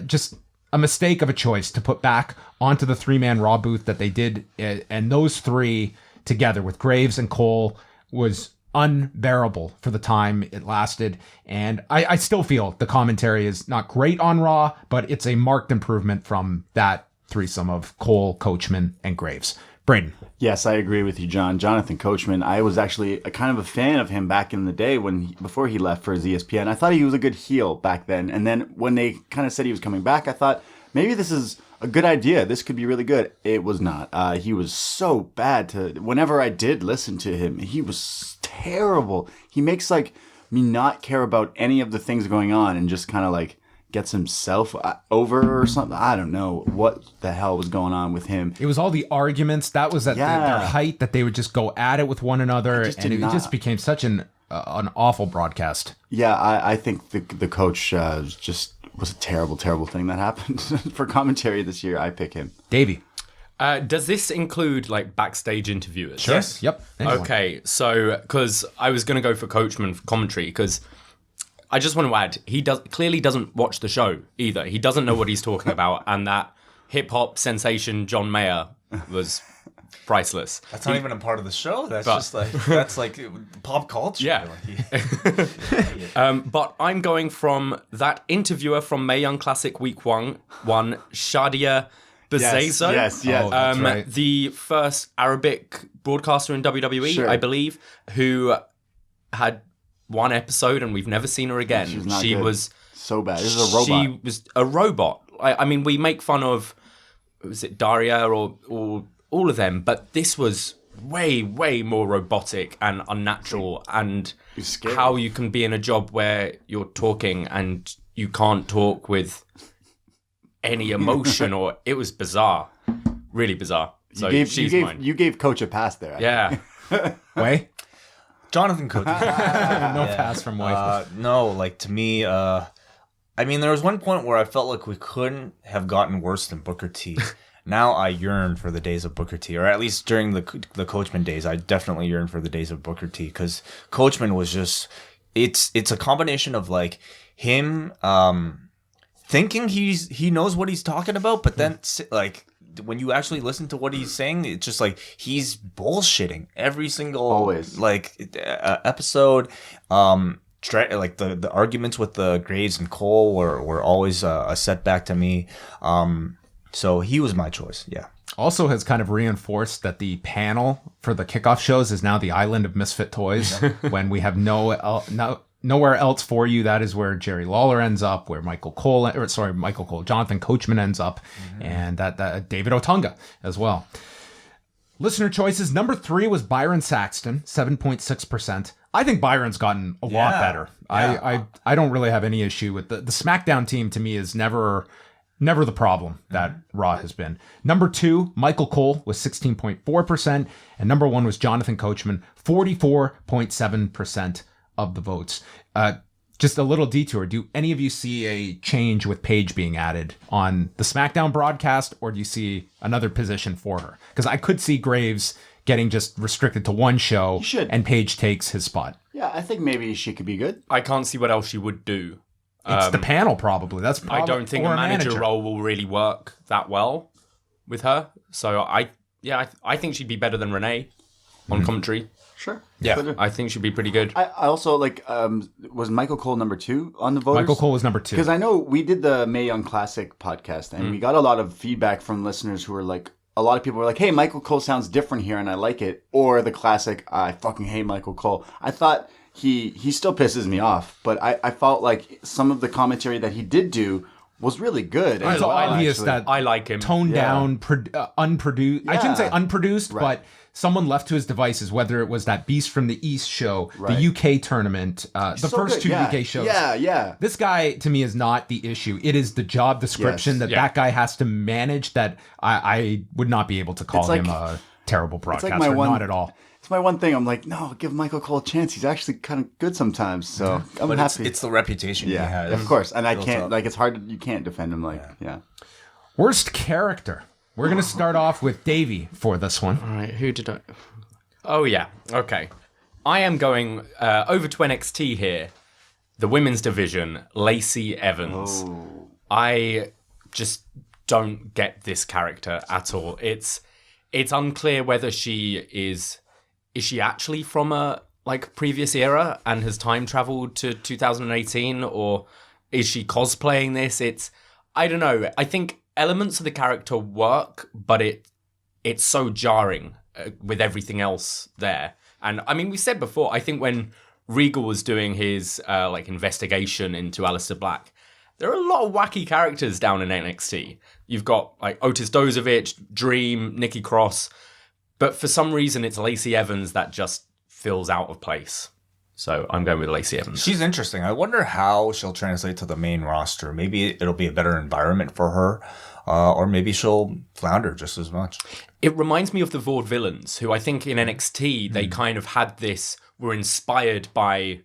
just a mistake of a choice to put back onto the 3-man Raw booth that they did. And those three together with Graves and Cole was unbearable for the time it lasted. And I still feel the commentary is not great on Raw, but it's a marked improvement from that threesome of Cole, Coachman, and Graves. Braden. Yes, I agree with you, John. Jonathan Coachman, I was actually a kind of a fan of him back in the day before he left for his ESPN. I thought he was a good heel back then. And then when they kind of said he was coming back, I thought maybe this is a good idea. This could be really good. It was not. He was so bad whenever I did listen to him, he was terrible. He makes like me not care about any of the things going on and just kind of like gets himself over or something. I don't know what the hell was going on with him. It was all the arguments. That was at their height, that they would just go at it with one another. And it just became such an awful broadcast. Yeah, I think the coach just was a terrible, terrible thing that happened. For commentary this year, I pick him. Davey. Does this include like backstage interviewers? Sure. Yes. Yep. Anyone. Okay, so because I was going to go for Coachman for commentary, because I just want to add, he clearly doesn't watch the show either. He doesn't know what he's talking about, and that hip-hop sensation John Mayer was priceless. That's not even a part of the show. That's like pop culture. Yeah. But I'm going from that interviewer from Mae Young Classic Week 1, Shadia Bezezo. Yes. Oh, that's right. The first Arabic broadcaster in WWE, Sure. I believe, who had one episode and we've never seen her again. She was so bad. This is a robot. She was a robot. I mean, we make fun of, was it Daria or all of them, but this was way, way more robotic and unnatural, and how you can be in a job where you're talking and you can't talk with any emotion, or it was bizarre, really bizarre. So you gave Coach a pass there. Yeah. Wai? Jonathan Coach. No pass from Wai. No, like to me, I mean, there was one point where I felt like we couldn't have gotten worse than Booker T. Now I yearn for the days of Booker T, or at least during the Coachman days, I definitely yearn for the days of Booker T, because Coachman was just, it's a combination of like him thinking he knows what he's talking about, but then like when you actually listen to what he's saying, it's just like he's bullshitting every single always episode. Like the arguments with the Graves and Cole were always a setback to me. So he was my choice. Yeah. Also has kind of reinforced that the panel for the kickoff shows is now the island of misfit toys. When we have nowhere else for you, that is where Jerry Lawler ends up, where Jonathan Coachman ends up, and that David Otunga as well. Listener choices. Number 3 was Byron Saxton, 7.6%. I think Byron's gotten a lot better. Yeah. I don't really have any issue with the SmackDown team. To me, is never the problem that Raw has been. Number 2, Michael Cole was 16.4%, and number 1 was Jonathan Coachman, 44.7% of the votes. Just a little detour. Do any of you see a change with Paige being added on the SmackDown broadcast, or do you see another position for her? Because I could see Graves getting just restricted to one show, and Paige takes his spot. Yeah, I think maybe she could be good. I can't see what else she would do. It's the panel, probably. I don't think a manager role will really work that well with her. So I think she'd be better than Renee on commentary. Sure. Yeah, I think she'd be pretty good. I also was Michael Cole number 2 on the voters? Michael Cole was number 2. Because I know we did the Mae Young Classic podcast, and we got a lot of feedback from listeners who were like, a lot of people were like, hey, Michael Cole sounds different here and I like it. Or the classic, I fucking hate Michael Cole. I thought he still pisses me off, but I felt like some of the commentary that he did do was really good. It's obvious that I like him. Toned down, unproduced. I shouldn't say unproduced, but someone left to his devices, whether it was that Beast from the East show, the UK tournament, the first 2 UK shows. Yeah. This guy, to me, is not the issue. It is the job description that guy has to manage that I would not be able to call him a terrible broadcaster. Not at all. It's my one thing. I'm like, no, give Michael Cole a chance. He's actually kind of good sometimes. So I'm happy. It's the reputation he has. Of course. And I can't, it's hard. You can't defend him. Worst character. We're going to start off with Davie for this one. All right. Who did I? Oh, yeah. Okay. I am going over to NXT here. The women's division, Lacey Evans. Oh. I just don't get this character at all. It's unclear whether she is she actually from a previous era and has time traveled to 2018, or is she cosplaying this? I don't know. I think elements of the character work, but it's so jarring with everything else there. And I mean, we said before, I think when Regal was doing his investigation into Aleister Black, there are a lot of wacky characters down in NXT. You've got Otis Dozovich, Dream, Nikki Cross, but for some reason it's Lacey Evans that just feels out of place. So I'm going with Lacey Evans. She's interesting. I wonder how she'll translate to the main roster. Maybe it'll be a better environment for her, or maybe she'll flounder just as much. It reminds me of the Vaudevillains, who I think in NXT, they kind of had were inspired by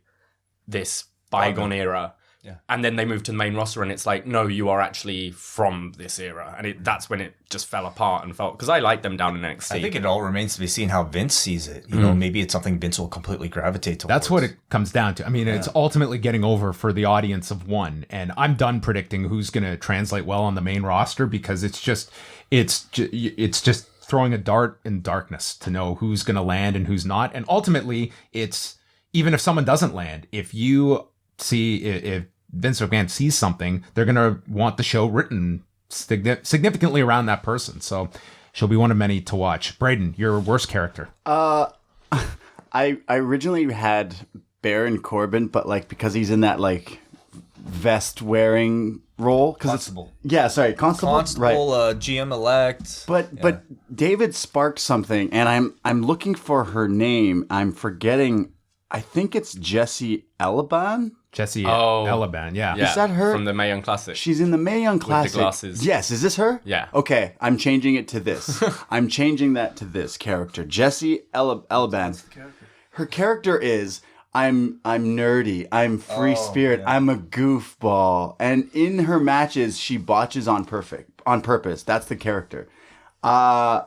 this bygone era. Yeah. And then they moved to the main roster and it's like, no, you are actually from this era. And that's when it just fell apart and felt, because I like them down in NXT. I think it all remains to be seen how Vince sees it. You know, maybe it's something Vince will completely gravitate towards. That's what it comes down to. I mean, it's ultimately getting over for the audience of one. And I'm done predicting who's going to translate well on the main roster, because it's just throwing a dart in darkness to know who's going to land and who's not. And ultimately, it's even if someone doesn't land, if Vince McMahon sees something, they're going to want the show written significantly around that person. So she'll be one of many to watch. Braden, your worst character. I originally had Baron Corbin, but because he's in that vest wearing role. Constable. Constable. Right. GM elect. But David sparked something, and I'm looking for her name. I'm forgetting I think it's Jessie Elaban. Jesse Oh. Elaban, yeah. Yeah, Is that her? from the Mae Young Classic? She's in the Mae Young Classic. glasses. Yes, is this her? Yeah. Okay, I'm changing it to this. I'm changing that to this character, Jessie Elaban. Her character is I'm nerdy. I'm free spirit. Yeah. I'm a goofball. And in her matches, she botches on purpose. That's the character. I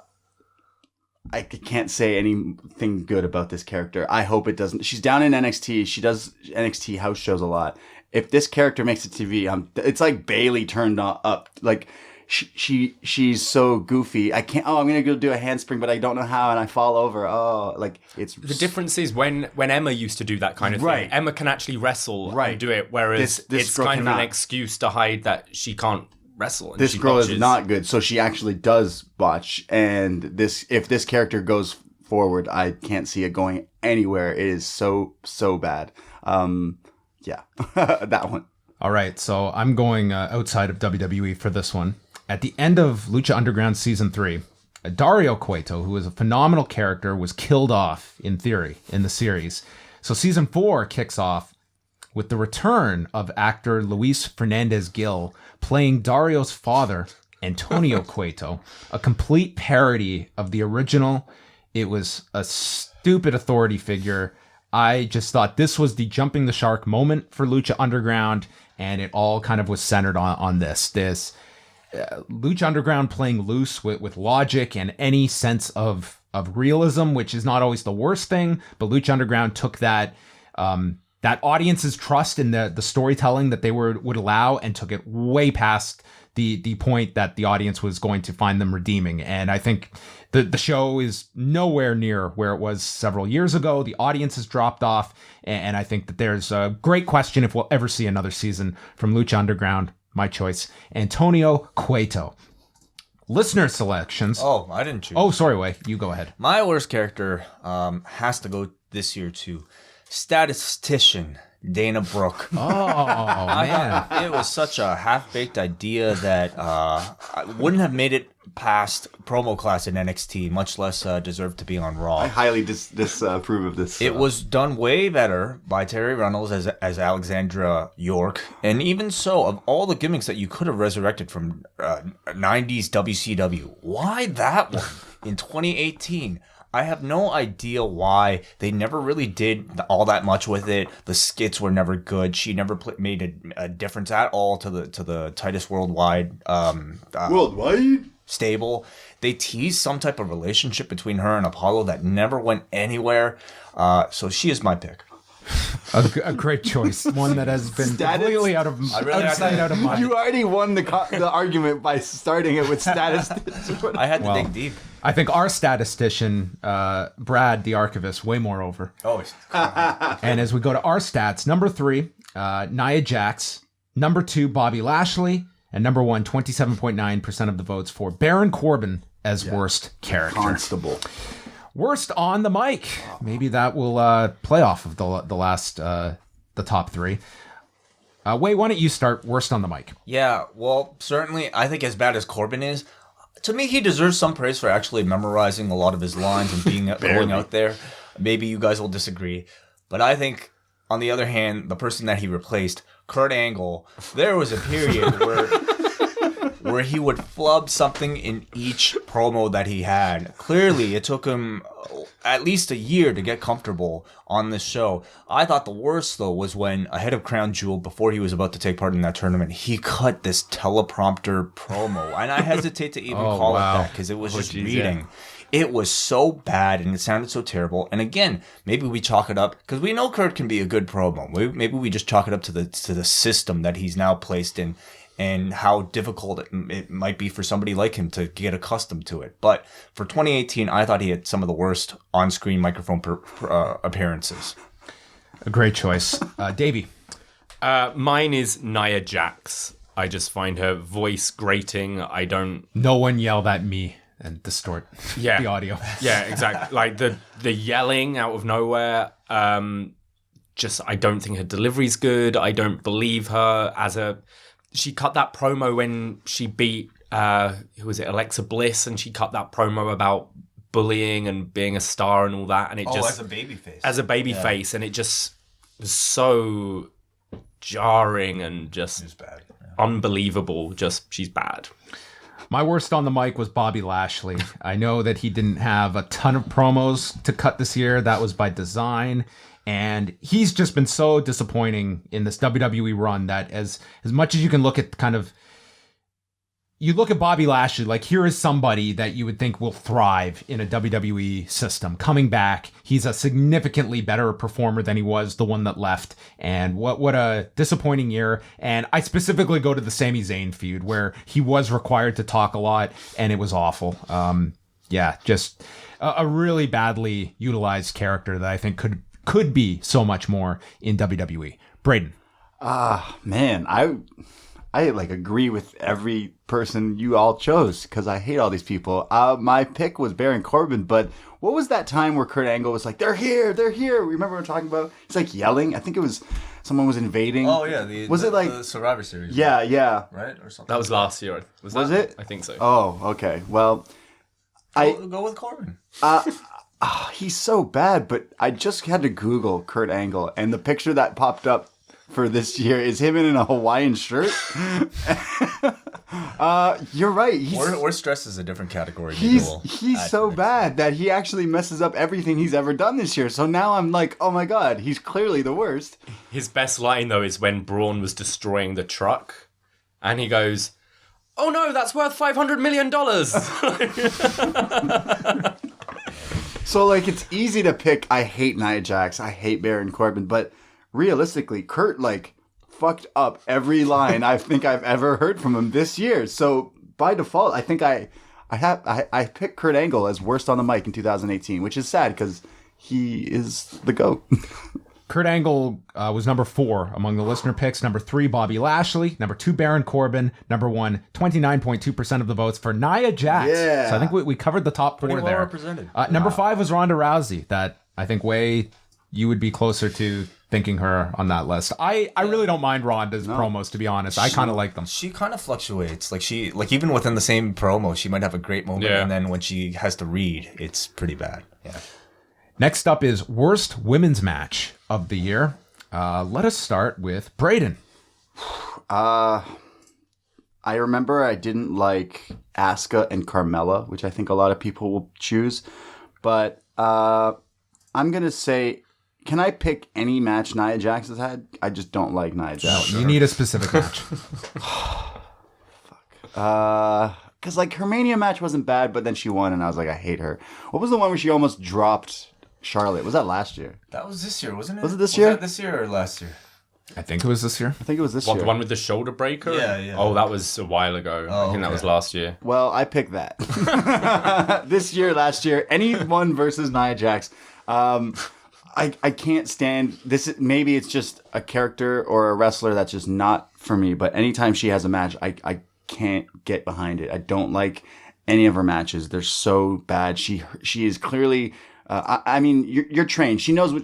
can't say anything good about this character. I hope it doesn't. She's down in NXT. She does NXT house shows a lot. If this character makes it TV, it's like Bailey turned up. Like she's so goofy. I can't. Oh, I'm gonna go do a handspring, but I don't know how, and I fall over. Oh, like it's the difference is when Emma used to do that kind of thing. Emma can actually wrestle and do it, whereas this it's kind of an excuse to hide that she can't wrestle. And this girl is not good, so she actually does botch. And if this character goes forward, I can't see it going anywhere. It is so bad. Yeah, that one. All right, so I'm going outside of WWE for this one. At the end of Lucha Underground Season 3, Dario Cueto, who is a phenomenal character, was killed off, in theory, in the series. So Season 4 kicks off with the return of actor Luis Fernandez-Gil playing Dario's father, Antonio Cueto, a complete parody of the original. It was a stupid authority figure. I just thought this was the jumping the shark moment for Lucha Underground, and it all kind of was centered on this. Lucha Underground playing loose with logic and any sense of realism, which is not always the worst thing, but Lucha Underground took that audience's trust in the storytelling that they would allow and took it way past the point that the audience was going to find them redeeming. And I think the show is nowhere near where it was several years ago. The audience has dropped off, and I think that there's a great question if we'll ever see another season from Lucha Underground. My choice, Antonio Cueto. Listener selections. Oh, I didn't choose. Oh, sorry, Wai. You go ahead. My worst character has to go this year to statistician Dana Brooke. Oh, man. It was such a half-baked idea that I wouldn't have made it past promo class in NXT, much less deserved to be on Raw. I highly disapprove of this. It was done way better by Terry Reynolds as Alexandra York. And even so, of all the gimmicks that you could have resurrected from 90s WCW, why that one in 2018? I have no idea why. They never really did all that much with it. The skits were never good. She never made a difference at all to the Titus Worldwide stable. They teased some type of relationship between her and Apollo that never went anywhere. So she is my pick. A great choice. One that has been completely out of mind. You already won the argument by starting it with status. I had to dig deep. I think our statistician, Brad, the archivist, way more over. Oh, and as we go to our stats, number 3, Nia Jax. Number 2, Bobby Lashley. And number 1, 27.9% of the votes for Baron Corbin as worst character. Constable. Worst on the mic. Maybe that will play off of the top 3. Wai, why don't you start worst on the mic? Yeah, well, certainly, I think as bad as Corbin is, to me, he deserves some praise for actually memorizing a lot of his lines and being going out there. Maybe you guys will disagree, but I think, on the other hand, the person that he replaced, Kurt Angle, there was a period where he would flub something in each promo that he had. Clearly, it took him at least a year to get comfortable on this show. I thought the worst, though, was when, ahead of Crown Jewel, before he was about to take part in that tournament, he cut this teleprompter promo. And I hesitate to even call it that, because it was just reading. Yeah. It was so bad, and it sounded so terrible. And again, maybe we chalk it up, because we know Kurt can be a good promo. Maybe we just chalk it up to the system that he's now placed in, and how difficult it might be for somebody like him to get accustomed to it. But for 2018, I thought he had some of the worst on-screen microphone appearances. A great choice. Davie? Mine is Nia Jax. I just find her voice grating. No one yelled at me and distort the audio. Yeah, exactly. Like the yelling out of nowhere. I don't think her delivery's good. I don't believe her she cut that promo when she beat, who was it, Alexa Bliss, and she cut that promo about bullying and being a star and all that, and it just as a baby face, and it just was so jarring and just bad. Unbelievable. Just she's bad. My worst on the mic was Bobby Lashley. I know that he didn't have a ton of promos to cut this year. That was by design. And he's just been so disappointing in this WWE run that as much as you can look at kind of, you look at Bobby Lashley, like here is somebody that you would think will thrive in a WWE system. Coming back, he's a significantly better performer than he was the one that left. And what a disappointing year. And I specifically go to the Sami Zayn feud where he was required to talk a lot and it was awful. Just a really badly utilized character that I think could be so much more in WWE. Braden. Man, I like agree with every person you all chose because I hate all these people. My pick was Baron Corbin, but what was that time where Kurt Angle was like, they're here. Remember what we're talking about? He's like yelling. I think it was someone was invading. Oh yeah, the Survivor Series? Yeah, right or something. That was last year. Was it? I think so. Oh, okay. Well, go with Corbin. He's so bad, but I just had to Google Kurt Angle, and the picture that popped up for this year is him in a Hawaiian shirt. You're right. Or stress is a different category. He's so bad that he actually messes up everything he's ever done this year. So now I'm like, oh my God, he's clearly the worst. His best line, though, is when Braun was destroying the truck, and he goes, "Oh no, that's worth $500 million." So, like, it's easy to pick, I hate Nia Jax, I hate Baron Corbin, but realistically, Kurt, like, fucked up every line I think I've ever heard from him this year. So, by default, I think I picked Kurt Angle as worst on the mic in 2018, which is sad because he is the GOAT. Kurt Angle was number 4 among the listener picks. Number 3, Bobby Lashley. Number 2, Baron Corbin. Number 1, 29.2% of the votes for Nia Jax. Yeah. So I think we covered the top 4 Pretty there. well represented. Number 5 was Ronda Rousey. That I think you would be closer to thinking her on that list. I really don't mind Ronda's promos, to be honest. I kind of like them. She kind of fluctuates. Like even within the same promo, she might have a great moment, and then when she has to read, it's pretty bad. Yeah. Next up is worst women's match of the year. Let us start with Braden. I remember I didn't like Asuka and Carmella, which I think a lot of people will choose. But I'm going to say, can I pick any match Nia Jax has had? I just don't like Nia Jax. No, you need a specific match. Because like her Mania match wasn't bad, but then she won and I was like, I hate her. What was the one where she almost dropped Charlotte? Was that last year? That was this year, wasn't it? Was it this year? Was that this year or last year? I think it was this year. I think it was this year. The one with the shoulder breaker? Yeah. Oh, that was a while ago. I think that was last year. Well, I picked that. This year, last year, anyone versus Nia Jax. I can't stand this. Maybe it's just a character or a wrestler that's just not for me. But anytime she has a match, I can't get behind it. I don't like any of her matches. They're so bad. She is clearly. I mean, you're trained. She knows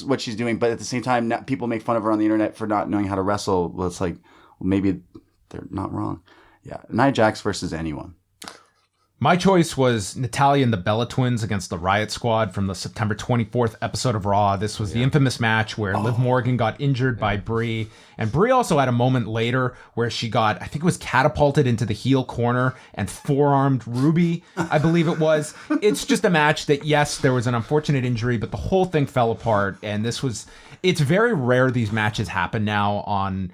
what she's doing. But at the same time, people make fun of her on the internet for not knowing how to wrestle. Well, it's like, well, maybe they're not wrong. Yeah, Nia Jax versus anyone. My choice was Natalya and the Bella Twins against the Riot Squad from the September 24th episode of Raw. This was the infamous match where Liv Morgan got injured by Brie. And Brie also had a moment later where she got, I think it was catapulted into the heel corner and forearmed Ruby, I believe it was. It's just a match that, yes, there was an unfortunate injury, but the whole thing fell apart. And it's very rare these matches happen now on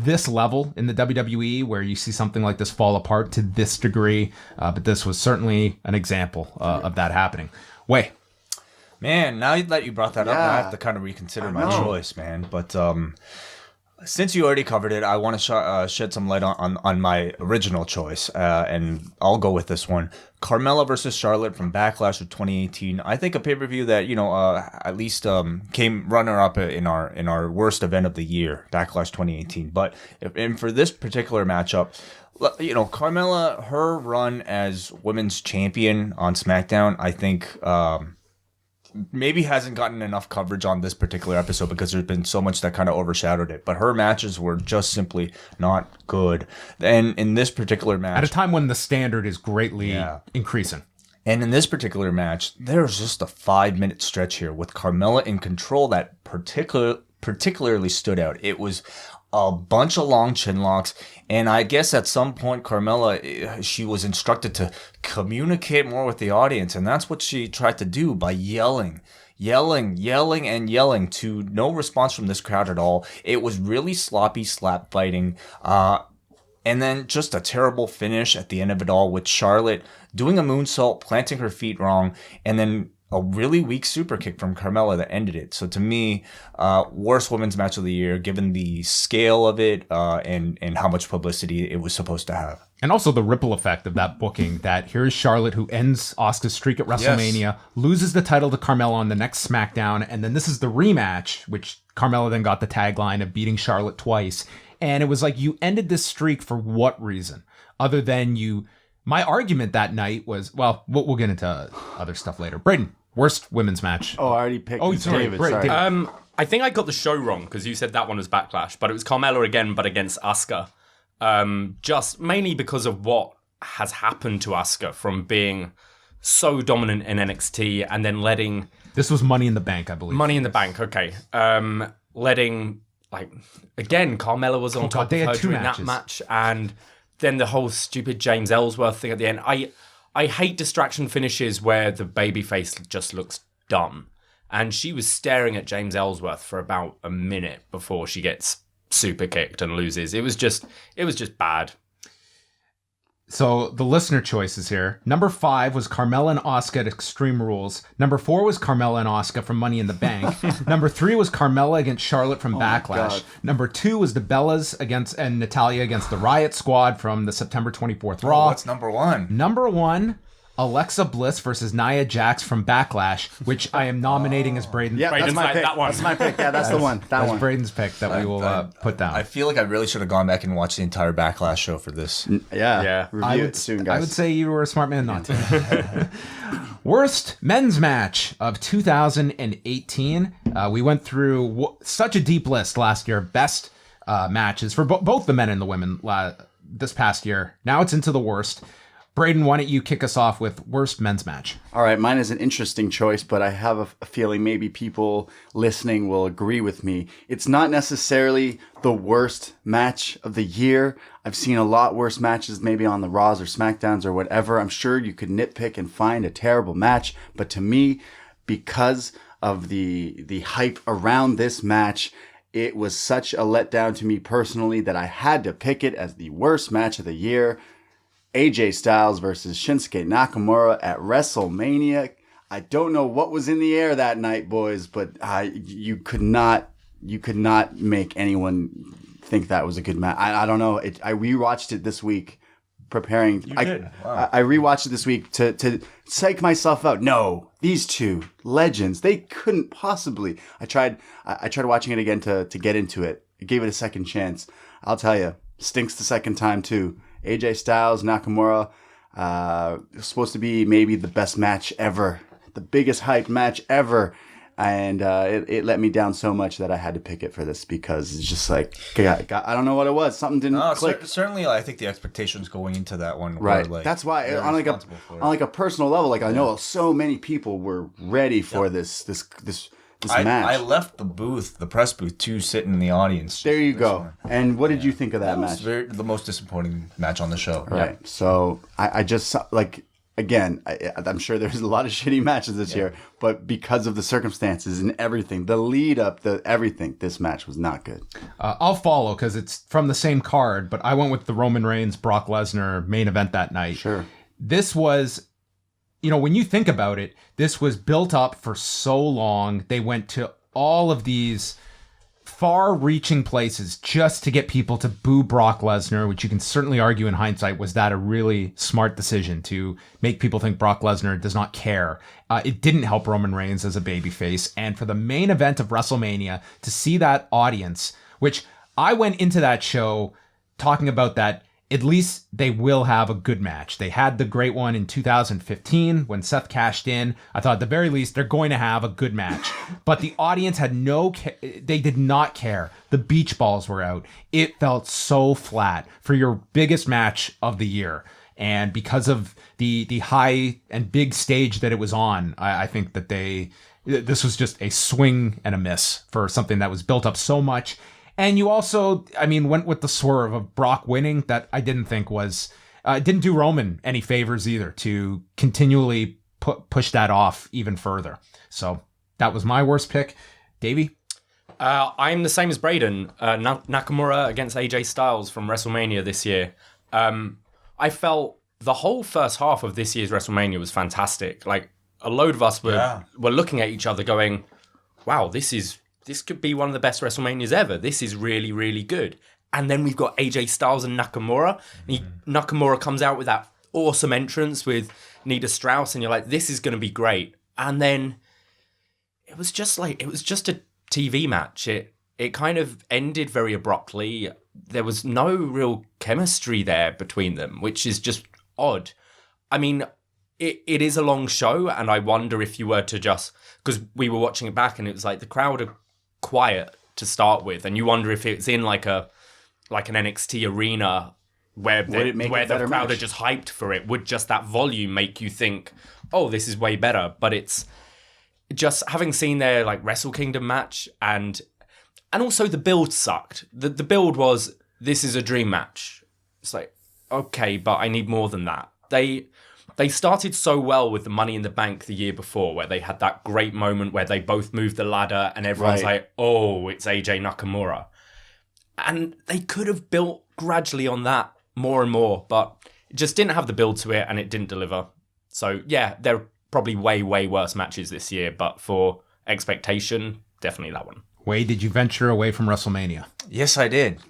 this level in the WWE where you see something like this fall apart to this degree. But this was certainly an example of that happening. Wai. Man, now that you brought that up, I have to kind of reconsider my choice, man. But since you already covered it, I want to shed some light on my original choice, and I'll go with this one. Carmella versus Charlotte from Backlash of 2018. I think a pay-per-view that, at least came runner-up in our worst event of the year, Backlash 2018. But for this particular matchup, Carmella, her run as women's champion on SmackDown, I think maybe hasn't gotten enough coverage on this particular episode because there's been so much that kind of overshadowed it. But her matches were just simply not good. And in this particular match, at a time when the standard is greatly increasing. And in this particular match, there's just a 5-minute stretch here with Carmella in control that particularly stood out. It was a bunch of long chin locks, and I guess at some point Carmella, she was instructed to communicate more with the audience, and that's what she tried to do by yelling to no response from this crowd at all. It was really sloppy slap fighting, and then just a terrible finish at the end of it all with Charlotte doing a moonsault, planting her feet wrong, and then a really weak super kick from Carmella that ended it. So to me, worst women's match of the year, given the scale of it and how much publicity it was supposed to have. And also the ripple effect of that booking, that here's Charlotte who ends Asuka's streak at WrestleMania, loses the title to Carmella on the next SmackDown, and then this is the rematch, which Carmella then got the tagline of beating Charlotte twice. And it was like, you ended this streak for what reason? Other than you... My argument that night was, well, we'll get into other stuff later. Braden, worst women's match. Oh, I already picked David. Right, Sorry. David. I think I got the show wrong because you said that one was Backlash, but it was Carmella again, but against Asuka. Just mainly because of what has happened to Asuka from being so dominant in NXT and then letting... This was Money in the Bank, I believe. Money in the Bank, okay. Letting, like, again, Carmella was on top of her during that match, and then the whole stupid James Ellsworth thing at the end. I hate distraction finishes where the babyface just looks dumb. And she was staring at James Ellsworth for about a minute before she gets super kicked and loses. It was just bad. So the listener choices here. Number 5 was Carmella and Asuka at Extreme Rules. Number 4 was Carmella and Asuka from Money in the Bank. Number 3 was Carmella against Charlotte from Backlash. Number 2 was the Bellas and Natalya against the Riot Squad from the September 24th Raw. What's number 1? Number 1, Alexa Bliss versus Nia Jax from Backlash, which I am nominating as Braden. Yeah, that's my pick. That one. That's my pick. Yeah, that's the one. That's Braden's pick that we will put down. I feel like I really should have gone back and watched the entire Backlash show for this. Yeah. Review it soon, guys. I would say you were a smart man not to. Worst men's match of 2018. We went through such a deep list last year. Best matches for both the men and the women this past year. Now it's into the worst. Braden, why don't you kick us off with worst men's match? All right, mine is an interesting choice, but I have a feeling maybe people listening will agree with me. It's not necessarily the worst match of the year. I've seen a lot worse matches, maybe on the Raws or SmackDowns or whatever. I'm sure you could nitpick and find a terrible match, but to me, because of the hype around this match, it was such a letdown to me personally that I had to pick it as the worst match of the year. AJ Styles versus Shinsuke Nakamura at WrestleMania. I don't know what was in the air that night, boys, but you could not make anyone think that was a good match. I don't know. I rewatched it this week, preparing. You did? Wow. I rewatched it this week to psych myself out. No, these two legends, they couldn't possibly. I tried watching it again to get into it. I gave it a second chance. I'll tell you, stinks the second time too. AJ Styles, Nakamura, supposed to be maybe the best match ever, the biggest hype match ever, and it let me down so much that I had to pick it for this because it's just like, I don't know what it was. Something didn't click. Certainly, I think the expectations going into that one right. were That's why on like a personal level, like I know so many people were ready for this match. I left the press booth to sit in the audience. There you go. One. And what did you think of that match? The most disappointing match on the show. Right. Yeah. So I just like, again, I'm sure there's a lot of shitty matches this year, but because of the circumstances and everything, the lead up, everything, this match was not good. I'll follow because it's from the same card, but I went with the Roman Reigns, Brock Lesnar main event that night. Sure. This was... when you think about it, this was built up for so long. They went to all of these far-reaching places just to get people to boo Brock Lesnar, which you can certainly argue in hindsight, was that a really smart decision to make people think Brock Lesnar does not care. It didn't help Roman Reigns as a babyface. And for the main event of WrestleMania, to see that audience, which I went into that show talking about that, at least they will have a good match. They had the great one in 2015 when Seth cashed in. I thought at the very least they're going to have a good match. But the audience had they did not care. The beach balls were out. It felt so flat for your biggest match of the year. And because of the high and big stage that it was on, I think that this was just a swing and a miss for something that was built up so much. And you also, went with the swerve of Brock winning that I didn't think was, didn't do Roman any favors either to continually push that off even further. So that was my worst pick. Davie? I'm the same as Braden. Nakamura against AJ Styles from WrestleMania this year. I felt the whole first half of this year's WrestleMania was fantastic. Like, a load of us were looking at each other going, wow, this could be one of the best WrestleManias ever. This is really, really good. And then we've got AJ Styles and Nakamura. Nakamura comes out with that awesome entrance with Nita Strauss, and you're like, this is going to be great. And then it was just a TV match. It kind of ended very abruptly. There was no real chemistry there between them, which is just odd. It is a long show, and I wonder if you were to just... Because we were watching it back, and it was like the crowd are quiet to start with, and you wonder if it's in like an NXT arena where the crowd are just hyped for it. Would just that volume make you think, oh, this is way better? But it's just having seen their like Wrestle Kingdom match, and also the build sucked. The build was, this is a dream match. It's like, okay, but I need more than that. They started so well with the Money in the Bank the year before, where they had that great moment where they both moved the ladder and everyone's like, oh, it's AJ Nakamura. And they could have built gradually on that more and more, but it just didn't have the build to it and it didn't deliver. So yeah, there are probably way, way worse matches this year, but for expectation, definitely that one. Wai, did you venture away from WrestleMania? Yes, I did.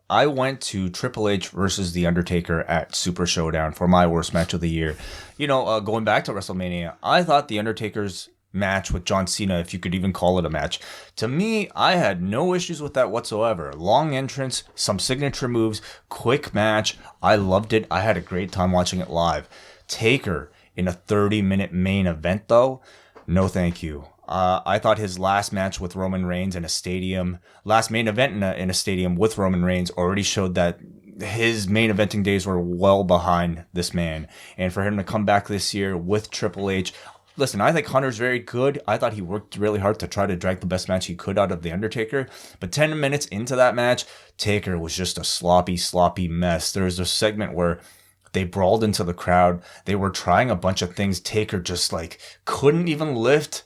I went to Triple H versus The Undertaker at Super Showdown for my worst match of the year. Going back to WrestleMania, I thought The Undertaker's match with John Cena, if you could even call it a match, to me, I had no issues with that whatsoever. Long entrance, some signature moves, quick match. I loved it. I had a great time watching it live. Taker in a 30-minute main event, though, no thank you. I thought his last match with Roman Reigns in a stadium, last main event in a stadium with Roman Reigns, already showed that his main eventing days were well behind this man. And for him to come back this year with Triple H, listen, I think Hunter's very good. I thought he worked really hard to try to drag the best match he could out of The Undertaker. But 10 minutes into that match, Taker was just a sloppy mess. There was a segment where they brawled into the crowd. They were trying a bunch of things. Taker just couldn't even lift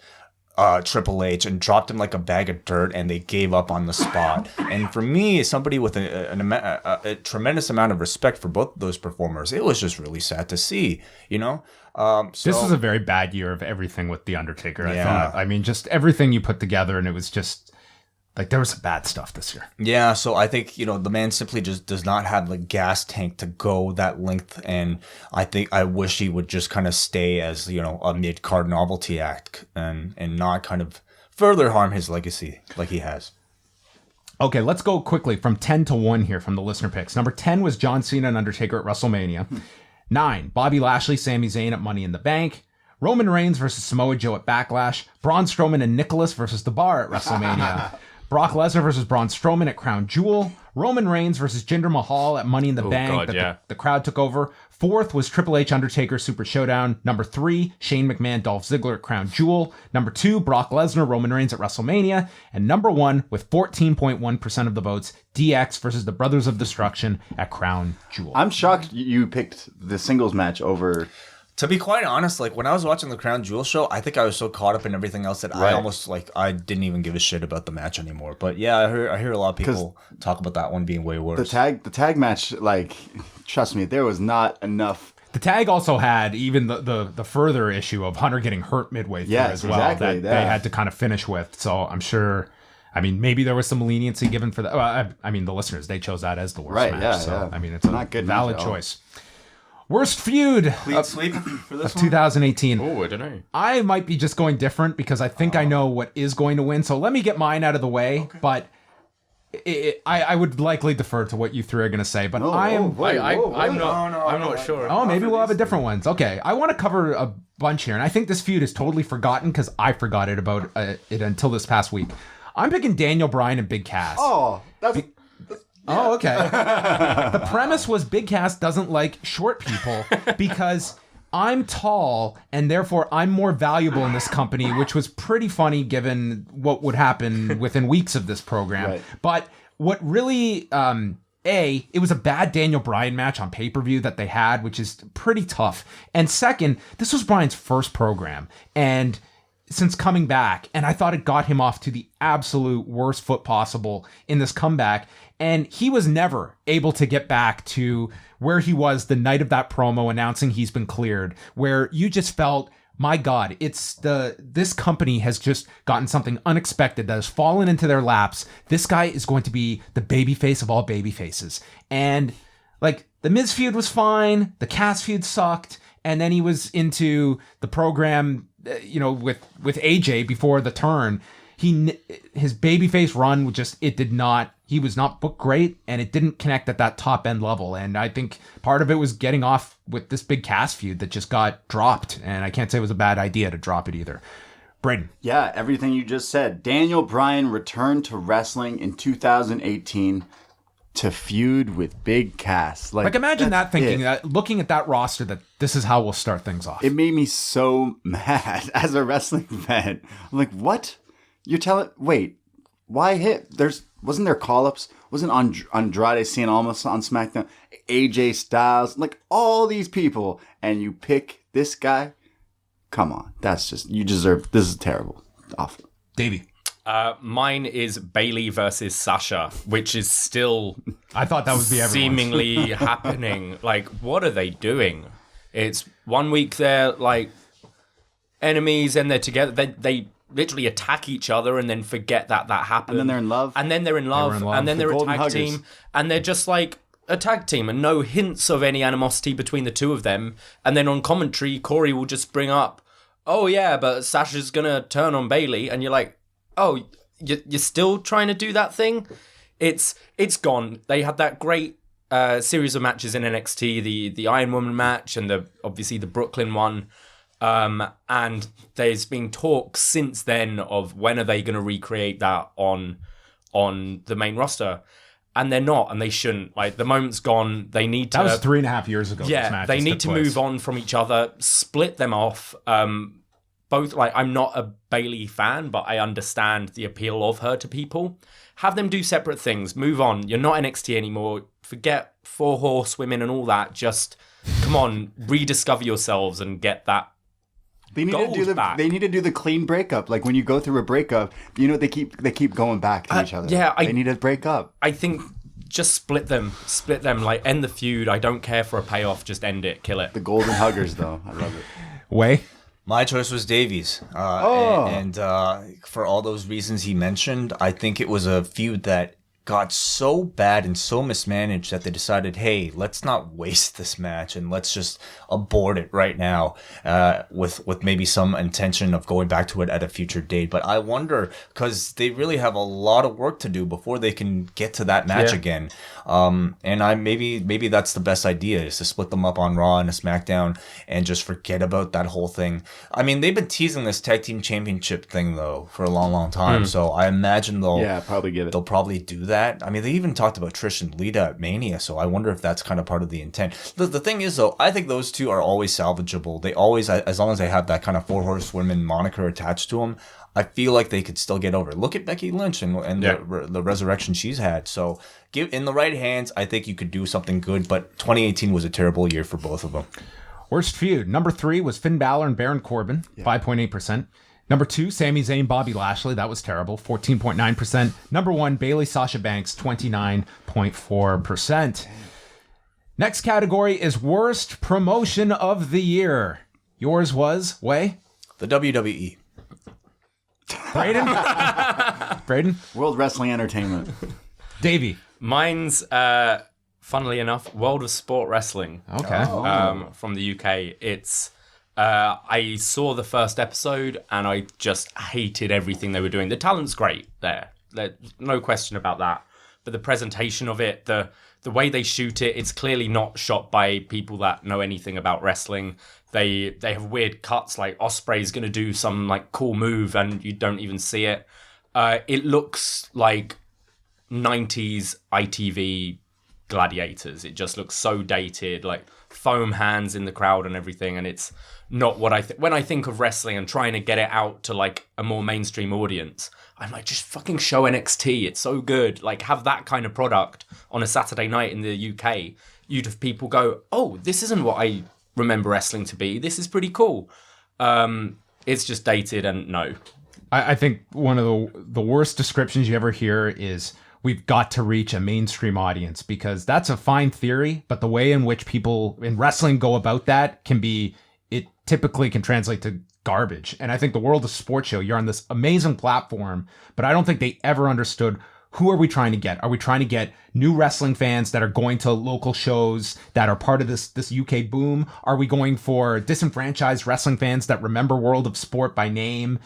Triple H and dropped him like a bag of dirt, and they gave up on the spot. And for me, as somebody with a tremendous amount of respect for both of those performers, it was just really sad to see, this was a very bad year of everything with The Undertaker, I thought. Just everything you put together, and it was just there was some bad stuff this year. Yeah, so I think, the man simply just does not have the gas tank to go that length, and I wish he would just kind of stay as, a mid-card novelty act and not kind of further harm his legacy like he has. Okay, let's go quickly from 10 to 1 here from the listener picks. Number 10 was John Cena and Undertaker at WrestleMania. 9, Bobby Lashley, Sami Zayn at Money in the Bank. Roman Reigns versus Samoa Joe at Backlash. Braun Strowman and Nicholas versus The Bar at WrestleMania. Brock Lesnar versus Braun Strowman at Crown Jewel. Roman Reigns versus Jinder Mahal at Money in the Bank. The crowd took over. 4th was Triple H Undertaker Super Showdown. Number 3, Shane McMahon Dolph Ziggler at Crown Jewel. Number 2, Brock Lesnar Roman Reigns at WrestleMania. And number 1, with 14.1% of the votes, DX versus the Brothers of Destruction at Crown Jewel. I'm shocked you picked the singles match over... To be quite honest, when I was watching the Crown Jewel show, I think I was so caught up in everything else that I almost I didn't even give a shit about the match anymore. But yeah, I hear a lot of people talk about that one being way worse. The tag match, trust me, there was not enough. The tag also had even the further issue of Hunter getting hurt midway through as well. Exactly, that they had to kind of finish with. So I'm sure. Maybe there was some leniency given for that. Well, the listeners, they chose that as the worst match. It's a not good valid choice. Worst feud sleep for this of 2018. Oh, I don't know. I might be just going different because I think I know what is going to win. So let me get mine out of the way. Okay. But I would likely defer to what you three are going to say. But I'm not sure. Oh, maybe we'll have a different ones. Okay, I want to cover a bunch here, and I think this feud is totally forgotten because I forgot it about it until this past week. I'm picking Daniel Bryan and Big Cass. Oh, that's Oh, okay. The premise was Big Cass doesn't like short people because I'm tall and therefore I'm more valuable in this company, which was pretty funny given what would happen within weeks of this program. Right. But what really, it was a bad Daniel Bryan match on pay-per-view that they had, which is pretty tough. And second, this was Bryan's first program. And since coming back, and I thought it got him off to the absolute worst foot possible in this comeback. And he was never able to get back to where he was the night of that promo announcing he's been cleared, where you just felt, my God, this company has just gotten something unexpected that has fallen into their laps. This guy is going to be the babyface of all babyfaces. And like the Miz feud was fine, the Cass feud sucked, and then he was into the program, with AJ before the turn. His babyface run he was not booked great, and it didn't connect at that top end level. And I think part of it was getting off with this big Cass feud that just got dropped. And I can't say it was a bad idea to drop it either. Braden. Yeah, everything you just said. Daniel Bryan returned to wrestling in 2018 to feud with Big Cass. Like imagine that thinking, looking at that roster, that this is how we'll start things off. It made me so mad as a wrestling fan. I'm like, what? Wait, why hit? Wasn't there call-ups? Wasn't Andrade Cien Almas on SmackDown? AJ Styles, like all these people, and you pick this guy? Come on, this is terrible. Awful. Davey. Mine is Bayley versus Sasha, which is still I thought that would be seemingly happening. Like, what are they doing? It's 1 week they're like enemies and they're together. They literally attack each other and then forget that happened. And then they're in love. And then they're in love. And then they're a tag team. And they're just like a tag team and no hints of any animosity between the two of them. And then on commentary, Corey will just bring up, oh yeah, but Sasha's going to turn on Bayley. And you're like, oh, you're still trying to do that thing? It's gone. They had that great series of matches in NXT, the Iron Woman match and obviously the Brooklyn one. And there's been talk since then of when are they going to recreate that on the main roster, and they're not, and they shouldn't. Like, the moment's gone. They need to. That was 3.5 years ago. Yeah, they need to move on from each other, split them off. Both, like, I'm not a Bayley fan, but I understand the appeal of her to people. Have them do separate things. Move on. You're not NXT anymore. Forget 4 horsewomen and all that. Just come on, rediscover yourselves and get that. They need to do the clean breakup. Like when you go through a breakup, they keep going back to each other. Yeah, they need to break up. I think just split them, like end the feud. I don't care for a payoff. Just end it, kill it. The golden huggers, though, I love it. Wai? My choice was Davie's. And for all those reasons he mentioned, I think it was a feud that got so bad and so mismanaged that they decided, hey, let's not waste this match and let's just abort it right now, with maybe some intention of going back to it at a future date. But I wonder, because they really have a lot of work to do before they can get to that match again. And maybe that's the best idea, is to split them up on Raw and a SmackDown and just forget about that whole thing. I mean, they've been teasing this tag team championship thing though for a long time. So I imagine they'll probably do that. I mean, they even talked about Trish and Lita at Mania, so I wonder if that's kind of part of the intent. The thing is, though, I think those two are always salvageable. They always, as long as they have that kind of 4 horsewomen moniker attached to them, I feel like they could still get over. Look at Becky Lynch and the resurrection she's had. So, in the right hands, I think you could do something good, but 2018 was a terrible year for both of them. Worst feud. Number 3 was Finn Balor and Baron Corbin, 5.8%. Number 2, Sami Zayn, Bobby Lashley. That was terrible, 14.9%. Number 1, Bayley, Sasha Banks, 29.4%. Next category is Worst Promotion of the Year. Yours was, Wai? The WWE. Braden? Braden? World Wrestling Entertainment. Davey? Mine's, funnily enough, World of Sport Wrestling. Okay. From the UK. It's... I saw the first episode and I just hated everything they were doing. The talent's great there. There's no question about that. But the presentation of it, the way they shoot it, it's clearly not shot by people that know anything about wrestling. They have weird cuts, like Ospreay's going to do some like cool move and you don't even see it. It looks like 90s ITV gladiators. It just looks so dated, like foam hands in the crowd and everything, and it's not what I when I think of wrestling and trying to get it out to like a more mainstream audience, I'm like, just fucking show NXT. It's so good. Like, have that kind of product on a Saturday night in the UK. You'd have people go, oh, this isn't what I remember wrestling to be. This is pretty cool. It's just dated, and no. I think one of the worst descriptions you ever hear is, we've got to reach a mainstream audience, because that's a fine theory, but the way in which people in wrestling go about that it typically can translate to garbage. And I think the World of Sports show, you're on this amazing platform, but I don't think they ever understood, who are we trying to get? Are we trying to get new wrestling fans that are going to local shows that are part of this UK boom? Are we going for disenfranchised wrestling fans that remember World of Sport by name?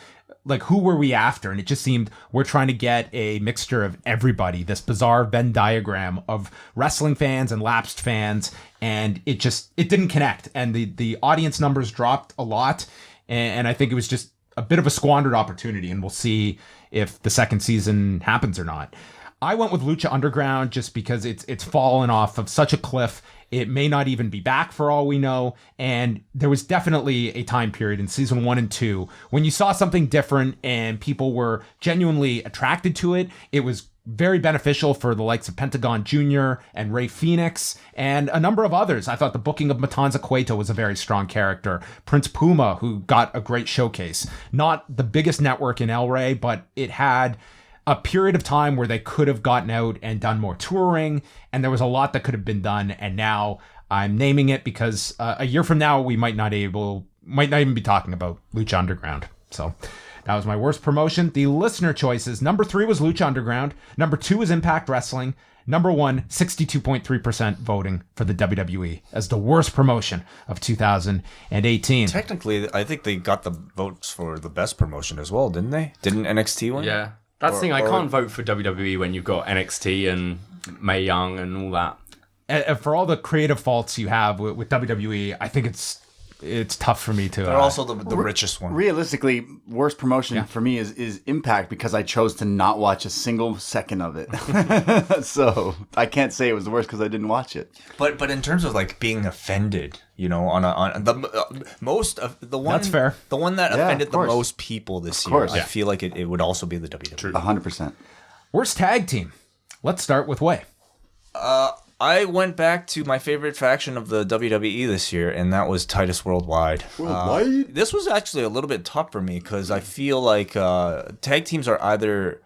Like, who were we after? And it just seemed we're trying to get a mixture of everybody, this bizarre Venn diagram of wrestling fans and lapsed fans. And it didn't connect. And the audience numbers dropped a lot. And I think it was just a bit of a squandered opportunity. And we'll see if the second season happens or not. I went with Lucha Underground just because it's fallen off of such a cliff. It may not even be back for all we know. And there was definitely a time period in season 1 and 2 when you saw something different and people were genuinely attracted to it. It was very beneficial for the likes of Pentagon Jr. and Rey Fenix and a number of others. I thought the booking of Matanza Cueto was a very strong character. Prince Puma, who got a great showcase. Not the biggest network in El Rey, but it had a period of time where they could have gotten out and done more touring, and there was a lot that could have been done. And now I'm naming it because a year from now we might not even be talking about Lucha Underground. So that was my worst promotion. The listener choices: number 3 was Lucha Underground, number 2 was Impact Wrestling, number 1, 62.3% voting for the WWE as the worst promotion of 2018. Technically, I think they got the votes for the best promotion as well, didn't they? Didn't NXT win? Yeah. That's the thing, I can't vote for WWE when you've got NXT and Mae Young and all that. And for all the creative faults you have with WWE, I think it's tough for me to... They're also the richest one. Realistically, worst promotion for me is Impact, because I chose to not watch a single second of it. So I can't say it was the worst because I didn't watch it. But in terms of like being offended, you know, on the most of the one, that's fair. The one that offended the most people this year, I feel like it would also be the WWE. 100%. Worst tag team. Let's start with Wai. I went back to my favorite faction of the WWE this year, and that was Titus Worldwide. This was actually a little bit tough for me because I feel like tag teams are either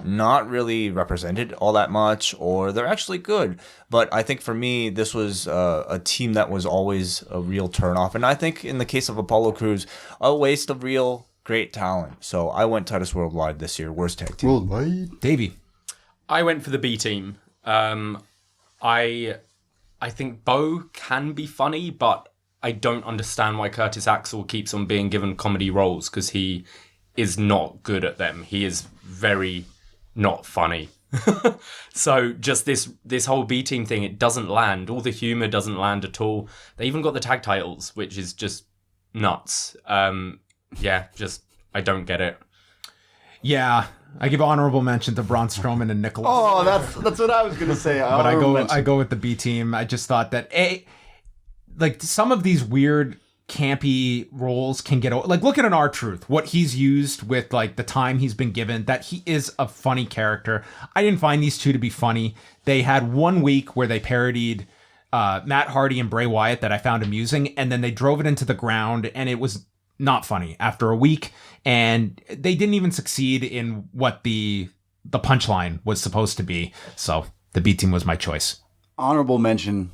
not really represented all that much, or they're actually good. But I think for me, this was a team that was always a real turnoff. And I think in the case of Apollo Crews, a waste of real great talent. So I went Titus Worldwide this year, worst tag team. Worldwide. Davie. I went for the B team. I think Bo can be funny, but I don't understand why Curtis Axel keeps on being given comedy roles, because he is not good at them. He is very not funny. So just this whole B team thing, it doesn't land. All the humor doesn't land at all. They even got the tag titles, which is just nuts. I don't get it. Yeah, I give honorable mention to Braun Strowman and Nicholas. Oh, that's what I was gonna say. But I go with the B team. I just thought that like some of these weird campy roles can get, like, look at an R-Truth, what he's used with like the time he's been given, that he is a funny character. I didn't find these two to be funny. They had 1 week where they parodied Matt Hardy and Bray Wyatt that I found amusing, and then they drove it into the ground, and it was not funny after a week, and they didn't even succeed in what the punchline was supposed to be. So the B team was my choice. Honorable mention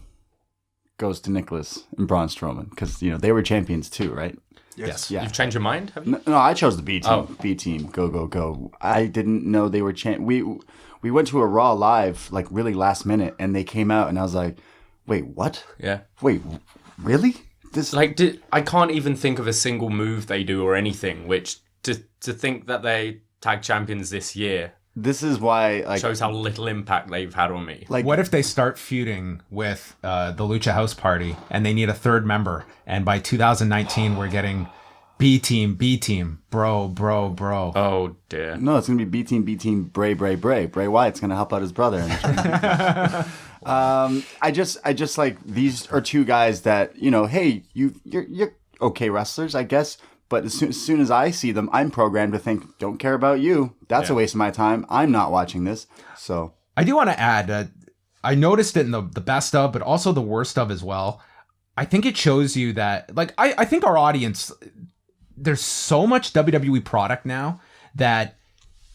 goes to Nicholas and Braun Strowman, because they were champions too, right? Yes. Yeah. You've changed your mind, have you? No, I chose the B team. Oh. B team, go. I didn't know they were we went to a Raw live like really last minute, and they came out, and I was like, wait, what? Yeah. Wait, really? I can't even think of a single move they do or anything, which to think that they tag champions this year. This is why shows how little impact they've had on me. Like, what if they start feuding with the Lucha House Party and they need a third member, and by 2019 we're getting B team, bro. Oh dear. No, it's gonna be B team, Bray. Bray Wyatt's gonna help out his brother. I just like, these are two guys that, hey, you're okay wrestlers, I guess. But as soon as I see them, I'm programmed to think, don't care about you. That's a waste of my time. I'm not watching this. So I do want to add, I noticed it in the best of, but also the worst of as well. I think it shows you that, like, I think our audience, there's so much WWE product now that,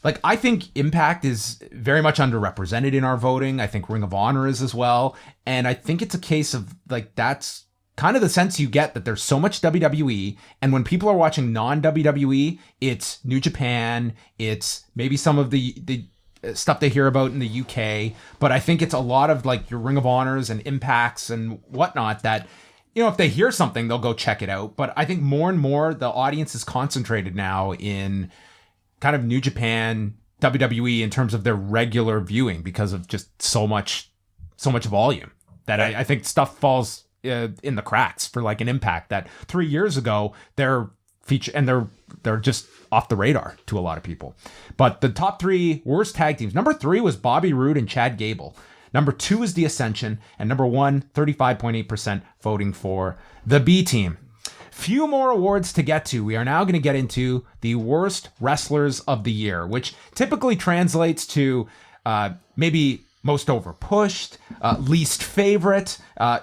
like, I think Impact is very much underrepresented in our voting. I think Ring of Honor is as well. And I think it's a case of, like, that's kind of the sense you get, that there's so much WWE. And when people are watching non-WWE, it's New Japan, it's maybe some of the stuff they hear about in the UK. But I think it's a lot of, like, your Ring of Honors and Impacts and whatnot that, if they hear something, they'll go check it out. But I think more and more the audience is concentrated now in kind of New Japan, WWE in terms of their regular viewing, because of just so much volume that I think stuff falls in the cracks for, like, an Impact that 3 years ago they're feature and they're just off the radar to a lot of people. But the top 3 worst tag teams, number 3 was Bobby Roode and Chad Gable. Number 2 is The Ascension, and number 1, 35.8% voting for the B team. Few more awards to get to. We are now going to get into the worst wrestlers of the year, which typically translates to maybe most overpushed, least favorite,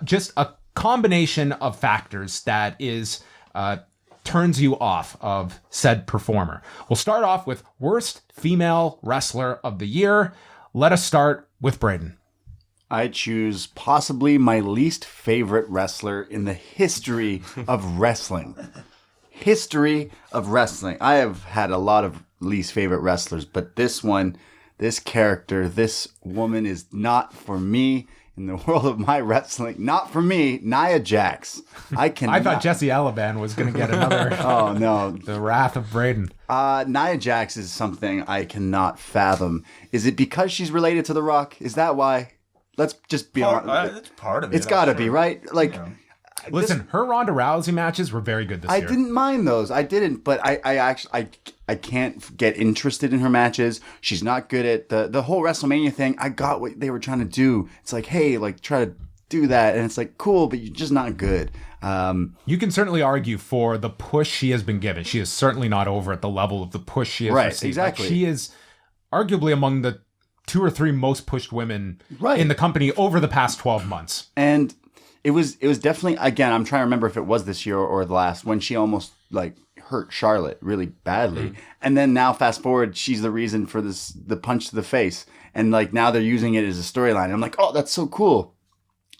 just a combination of factors that is turns you off of said performer. We'll start off with worst female wrestler of the year. Let us start with Braden. I choose possibly my least favorite wrestler in the history of wrestling. History of wrestling. I have had a lot of least favorite wrestlers, but this one, this character, this woman is not for me in the world of my wrestling. Not for me. Nia Jax. I thought Jesse Alaban was going to get another. Oh, no. The wrath of Braden. Nia Jax is something I cannot fathom. Is it because she's related to The Rock? Is that why? Let's just be honest. It's part of it. It's got to be, right? Like, listen, her Ronda Rousey matches were very good this year. I didn't mind those. I didn't, but I can't get interested in her matches. She's not good at the whole WrestleMania thing. I got what they were trying to do. It's like, hey, like, try to do that, and it's like, cool, but you're just not good. You can certainly argue for the push she has been given. She is certainly not over at the level of the push she has received. Exactly. Like, she is arguably among the 2 or 3 most pushed women in the company over the past 12 months. And it was definitely, again, I'm trying to remember if it was this year or the last, when she almost, like, hurt Charlotte really badly. And then now, fast forward, she's the reason for the punch to the face. And, like, now they're using it as a storyline. I'm like, oh, that's so cool.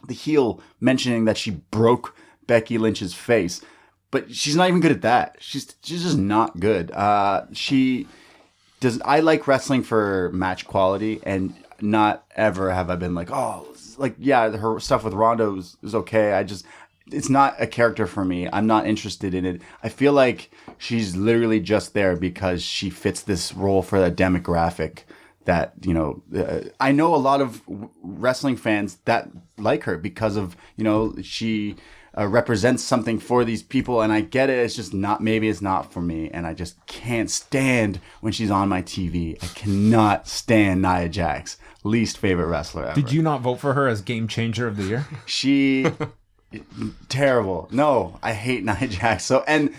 The heel mentioning that she broke Becky Lynch's face. But she's not even good at that. She's just not good. I like wrestling for match quality, and not ever have I been like, oh, like, yeah, her stuff with Ronda was okay. It's not a character for me. I'm not interested in it. I feel like she's literally just there because she fits this role for a demographic that, I know a lot of wrestling fans that like her because of, she represents something for these people, and I get it. It's just not, maybe it's not for me, and I just can't stand when she's on my TV. I cannot stand Nia Jax. Least favorite wrestler ever. Did you not vote for her as Game Changer of the Year? She terrible. No, I hate Nia Jax. So and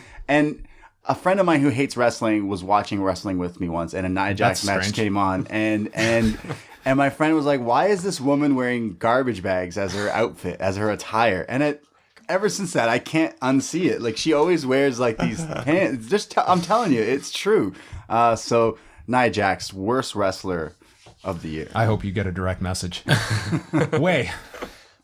a friend of mine who hates wrestling was watching wrestling with me once, and a Nia Jax match came on, and my friend was like, "Why is this woman wearing garbage bags as her outfit, as her attire?" And ever since that, I can't unsee it. Like, she always wears, like, these pants. I'm telling you, it's true. So Nia Jax, worst wrestler of the year. I hope you get a direct message. Wai.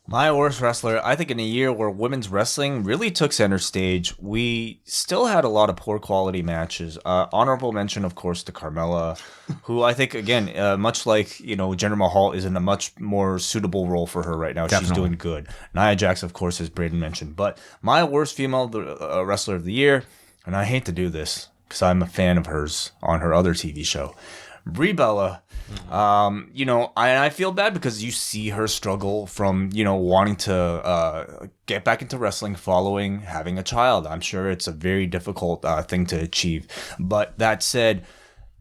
My worst wrestler, I think in a year where women's wrestling really took center stage, we still had a lot of poor quality matches. Honorable mention, of course, to Carmella, who I think, again, much like, Jinder Mahal is in a much more suitable role for her right now. Definitely. She's doing good. Nia Jax, of course, as Braden mentioned. But my worst female wrestler of the year, and I hate to do this because I'm a fan of hers on her other TV show, Brie Bella. I feel bad because you see her struggle from, wanting to get back into wrestling following having a child. I'm sure it's a very difficult thing to achieve. But that said,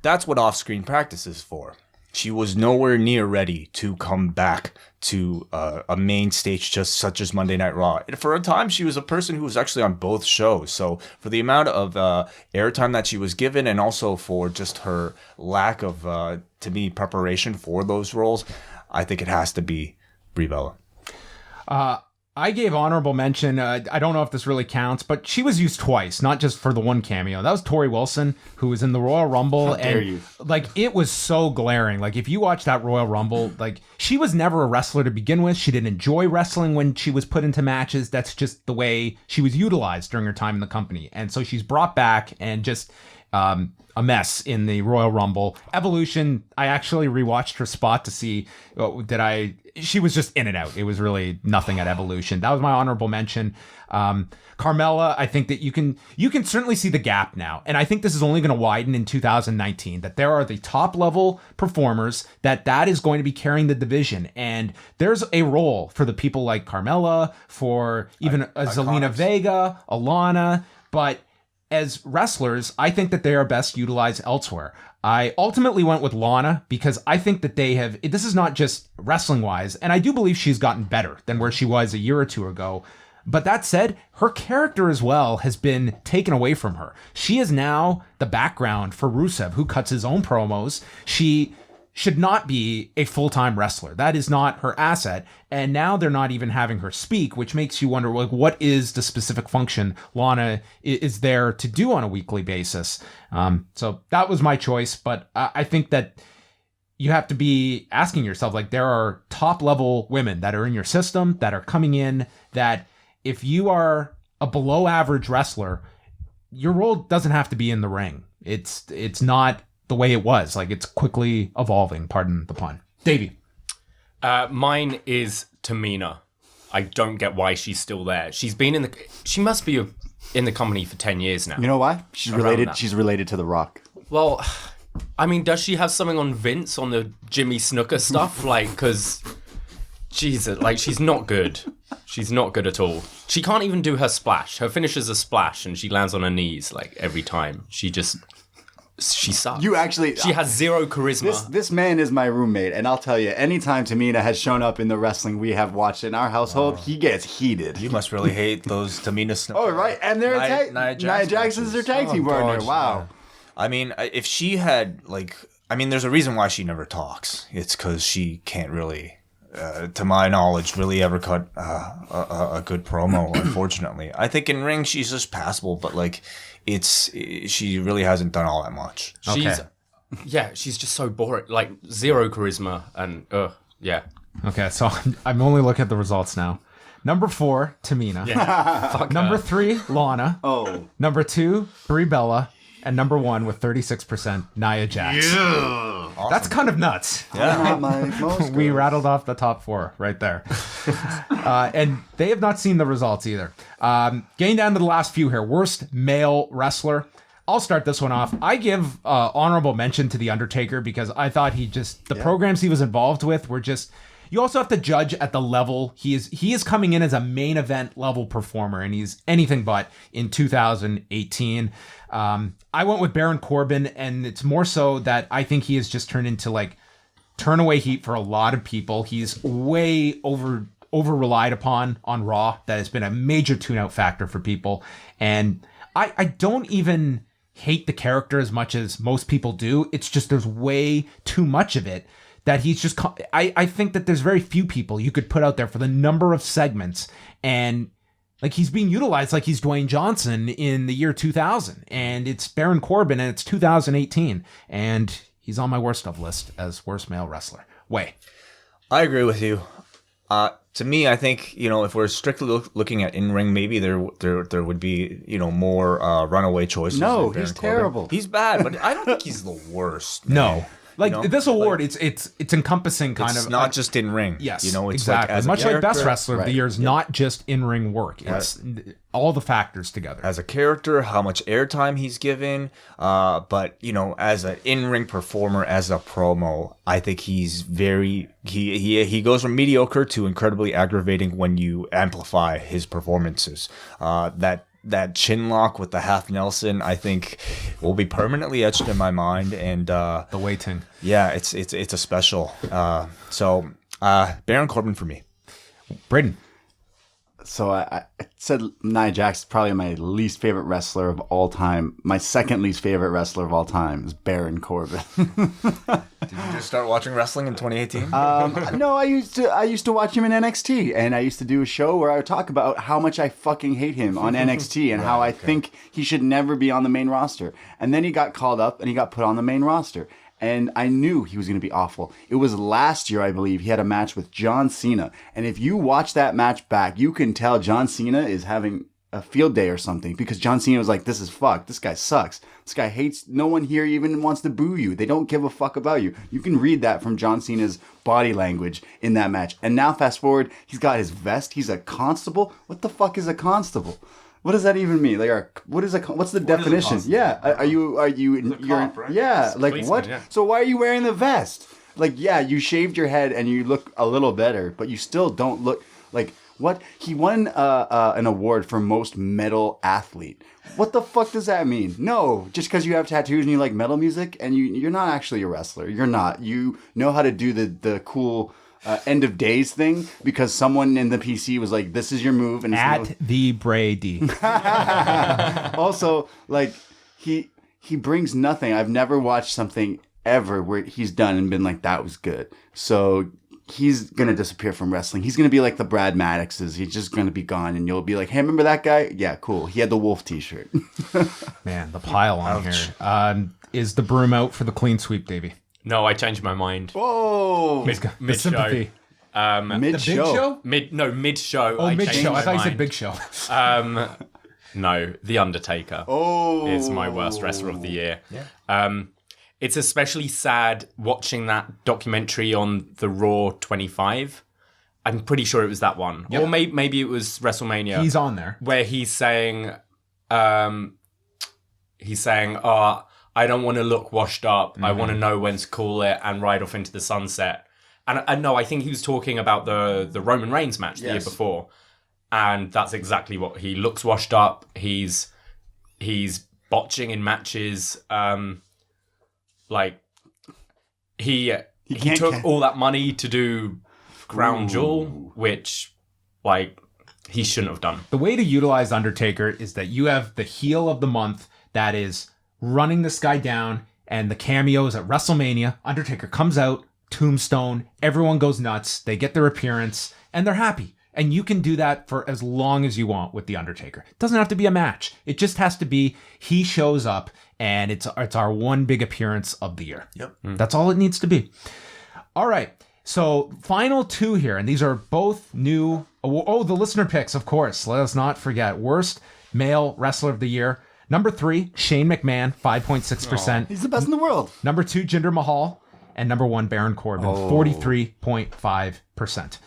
that's what off-screen practice is for. She was nowhere near ready to come back to a main stage just such as Monday Night Raw. For a time, she was a person who was actually on both shows. So for the amount of airtime that she was given, and also for just her lack of, to me, preparation for those roles, I think it has to be Brie Bella. I gave honorable mention. I don't know if this really counts, but she was used twice, not just for the one cameo. That was Tori Wilson, who was in the Royal Rumble. How dare you. Like, it was so glaring. Like, if you watch that Royal Rumble, like, she was never a wrestler to begin with. She didn't enjoy wrestling when she was put into matches. That's just the way she was utilized during her time in the company. And so she's brought back and just a mess in the Royal Rumble. Evolution, I actually rewatched her spot to see, she was just in and out. It was really nothing at Evolution. That was my honorable mention. Carmella, I think that you can certainly see the gap now. And I think this is only going to widen in 2019, that there are the top level performers that is going to be carrying the division. And there's a role for the people like Carmella, for even Zelina Vega, Alana, but as wrestlers, I think that they are best utilized elsewhere. I ultimately went with Lana because I think that this is not just wrestling wise, and I do believe she's gotten better than where she was a year or two ago. But that said, her character as well has been taken away from her. She is now the background for Rusev, who cuts his own promos. She should not be a full-time wrestler. That is not her asset. And now they're not even having her speak, which makes you wonder, like, what is the specific function Lana is there to do on a weekly basis? So that was my choice. But I think that you have to be asking yourself, like, there are top-level women that are in your system that are coming in that if you are a below-average wrestler, your role doesn't have to be in the ring. It's not the way it was. Like, it's quickly evolving, pardon the pun. Davie. Mine is Tamina. I don't get why she's still there. She must be in the company for 10 years now. You know why? She's related to The Rock. Well, I mean, does she have something on Vince on the Jimmy Snooker stuff? Like, because, Jesus, like, she's not good. She's not good at all. She can't even do her splash. Her finish is a splash, and she lands on her knees, like, every time. She sucks. She has zero charisma. This man is my roommate, and I'll tell you, anytime Tamina has shown up in the wrestling we have watched in our household, he gets heated. You must really hate those Tamina Snuka. Oh, right. And they're Nia Jax is their tag team partner. Gosh, wow. Yeah. I mean, if she had, there's a reason why she never talks. It's because she can't really, to my knowledge, really ever cut a good promo, unfortunately. I think in ring, she's just passable, but, she really hasn't done all that much. She's just so boring. Like, zero charisma and yeah. Okay, so I'm only looking at the results now. Number 4, Tamina. Yeah. Number 3, Lana. Oh. Number 2, Brie Bella. And number 1 with 36%, Nia Jax. Yeah. Awesome. That's kind of nuts. Yeah. We rattled off the top 4 right there. And they have not seen the results either. Getting down to the last few here. Worst male wrestler. I'll start this one off. I give honorable mention to The Undertaker because I thought the programs he was involved with were just... You also have to judge at the level he is coming in as a main event level performer, and he's anything but in 2018. I went with Baron Corbin, and it's more so that I think he has just turned into turn away heat for a lot of people. He's way over relied upon on Raw. That has been a major tune-out factor for people, and I don't even hate the character as much as most people do. It's just there's way too much of it. That he's just... I think that there's very few people you could put out there for the number of segments, and he's being utilized like he's Dwayne Johnson in the year 2000, and it's Baron Corbin, and it's 2018, and he's on my worst of list as worst male wrestler. Wai. I agree with you. To me, I think, if we're strictly looking at in-ring, maybe there would be, more runaway choices. No, he's terrible. He's bad, but I don't think he's the worst. No. Like you know? this award, it's encompassing kind It's of not just in ring. Yes, you know, it's exactly. like as Much a like Best character- Wrestler of the Year is not just in ring work. It's all the factors together. as a character, how much airtime he's given, but you know, as an in-ring performer, as a promo, I think he's very he goes from mediocre to incredibly aggravating when you amplify his performances. That chin lock with the half Nelson, I think, will be permanently etched in my mind. And The Wai Ting. yeah, it's a special. So Baron Corbin for me. Braden. So I said Nia Jax is probably my least favorite wrestler of all time. My second least favorite wrestler of all time is Baron Corbin. Did you just start watching wrestling in 2018? No, I used to watch him in NXT, and I used to do a show where I would talk about how much I fucking hate him on NXT and how I think he should never be on the main roster. And then he got called up and he got put on the main roster. And I knew he was going to be awful. It was last year, I believe, he had a match with John Cena. And if you watch that match back, you can tell John Cena is having a field day or something, because John Cena was like, this is fucked. This guy sucks. This guy hates, no one here even wants to boo you. They don't give a fuck about you. You can read that from John Cena's body language in that match. And now fast forward, he's got his vest. He's a constable. What the fuck is a constable? What does that even mean? Like, what's the definition? Yeah, are you you're cop, right? yeah, It's a like policeman, what? yeah. So why are you wearing the vest? Like, yeah, you shaved your head and you look a little better, but you still don't look like what? He won an award for most metal athlete. What the fuck does that mean? No, just because you have tattoos and you like metal music and you're not actually a wrestler. You're not. You know how to do the cool end of days thing because someone in the PC was like, "This is your move." And At the Brady. also, like he brings nothing. I've never watched something ever where he's done and been like, "That was good." So he's gonna disappear from wrestling. He's gonna be like the Brad Maddoxes. He's just gonna be gone, and you'll be like, "Hey, remember that guy? Yeah, cool. He had the wolf T-shirt." Man, the pile on here. Is the broom out for the clean sweep, Davey? No, I changed my mind. Whoa! The Mid show. sympathy. Mid The big show? Mid show. Oh, mid show. I thought you said big show. No, The Undertaker is my worst wrestler of the year. Yeah. It's especially sad watching that documentary on the Raw 25. I'm pretty sure it was that one. Yep. Or maybe it was WrestleMania. He's on there. Where he's saying, I don't want to look washed up. I want to know when to call it and ride off into the sunset. And no, I think he was talking about the Roman Reigns match the year before. And that's exactly what he looks washed up. He's botching in matches. He took all that money to do Crown Jewel, which he shouldn't have done. The way to utilize Undertaker is that you have the heel of the month that is running this guy down, and the cameos at WrestleMania. Undertaker comes out, Tombstone, everyone goes nuts, they get their appearance, and they're happy. And you can do that for as long as you want with The Undertaker. It doesn't have to be a match. It just has to be he shows up, and it's our one big appearance of the year. Yep. That's all it needs to be. All right. So final two here, and these are both new. Oh, the listener picks, of course. Let us not forget. Worst male wrestler of the year. Number 3, Shane McMahon, 5.6%. He's the best in the world. Number 2, Jinder Mahal. And number 1, Baron Corbin, 43.5%.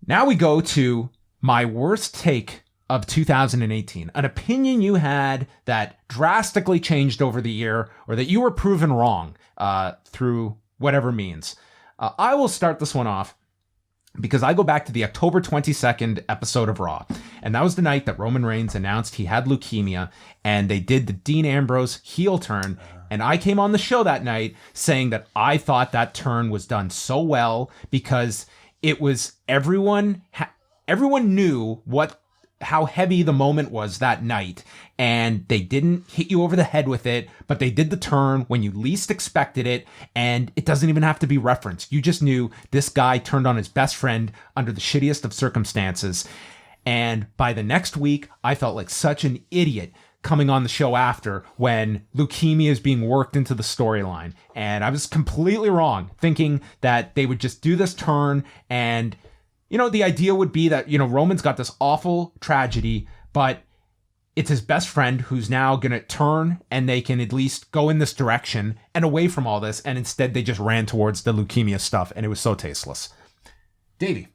Now we go to my worst take of 2018. An opinion you had that drastically changed over the year, or that you were proven wrong through whatever means. I will start this one off because I go back to the October 22nd episode of Raw. And that was the night that Roman Reigns announced he had leukemia, and they did the Dean Ambrose heel turn. And I came on the show that night saying that I thought that turn was done so well because it was everyone knew how heavy the moment was that night, and they didn't hit you over the head with it, but they did the turn when you least expected it, and it doesn't even have to be referenced. You just knew this guy turned on his best friend under the shittiest of circumstances. And by the next week, I felt like such an idiot coming on the show after when leukemia is being worked into the storyline. And I was completely wrong, thinking that they would just do this turn and, the idea would be that, Roman's got this awful tragedy, but it's his best friend who's now going to turn and they can at least go in this direction and away from all this. And instead they just ran towards the leukemia stuff and it was so tasteless. Davey.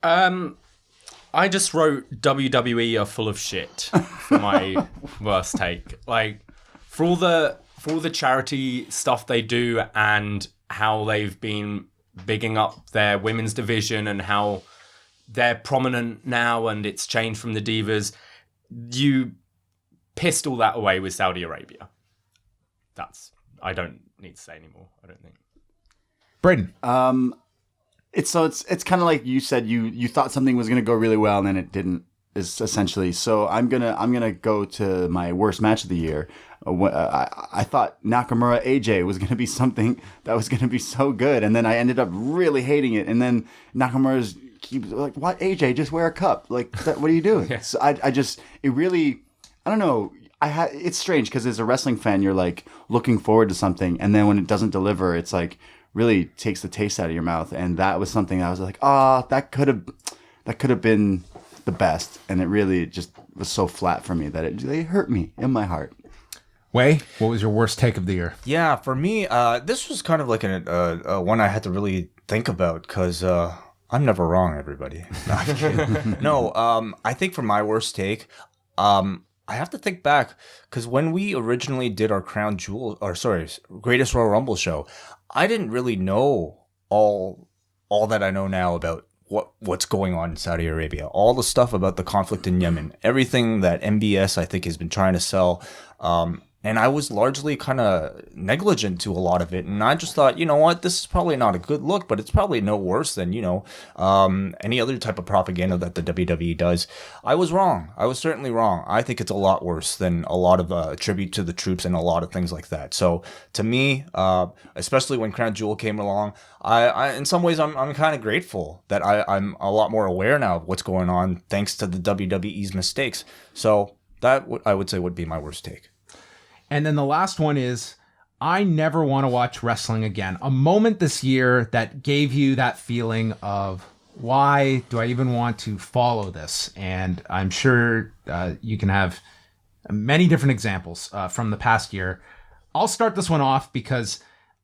I just wrote WWE are full of shit for my worst take. Like, for all the charity stuff they do and how they've been bigging up their women's division and how they're prominent now and it's changed from the Divas, you pissed all that away with Saudi Arabia. I don't need to say anymore, I don't think. Braden. It's kind of like you said, you thought something was going to go really well and then it didn't, is essentially. So I'm gonna go to my worst match of the year. I thought Nakamura AJ was going to be something that was going to be so good, and then I ended up really hating it. And then Nakamura's keeps like, "What, AJ? Just wear a cup. Like, what are you doing?" Yeah. So I don't know. It's strange because as a wrestling fan, you're like looking forward to something, and then when it doesn't deliver, it's like really takes the taste out of your mouth. And that was something I was like, that could have been the best, and it really just was so flat for me that it hurt me in my heart. Wai, what was your worst take of the year? Yeah, for me, this was kind of like a one I had to really think about because I'm never wrong, everybody. No, I'm kidding. No, I think for my worst take, I have to think back because when we originally did our Greatest Royal Rumble show, I didn't really know all that I know now about what's going on in Saudi Arabia, all the stuff about the conflict in Yemen, everything that MBS I think has been trying to sell. And I was largely kind of negligent to a lot of it. And I just thought, you know what, this is probably not a good look, but it's probably no worse than, any other type of propaganda that the WWE does. I was wrong. I was certainly wrong. I think it's a lot worse than a lot of tribute to the troops and a lot of things like that. So to me, especially when Crown Jewel came along, I in some ways, I'm kind of grateful that I'm a lot more aware now of what's going on thanks to the WWE's mistakes. So that I would say would be my worst take. And then the last one is, I never want to watch wrestling again. A moment this year that gave you that feeling of, why do I even want to follow this? And I'm sure you can have many different examples from the past year. I'll start this one off because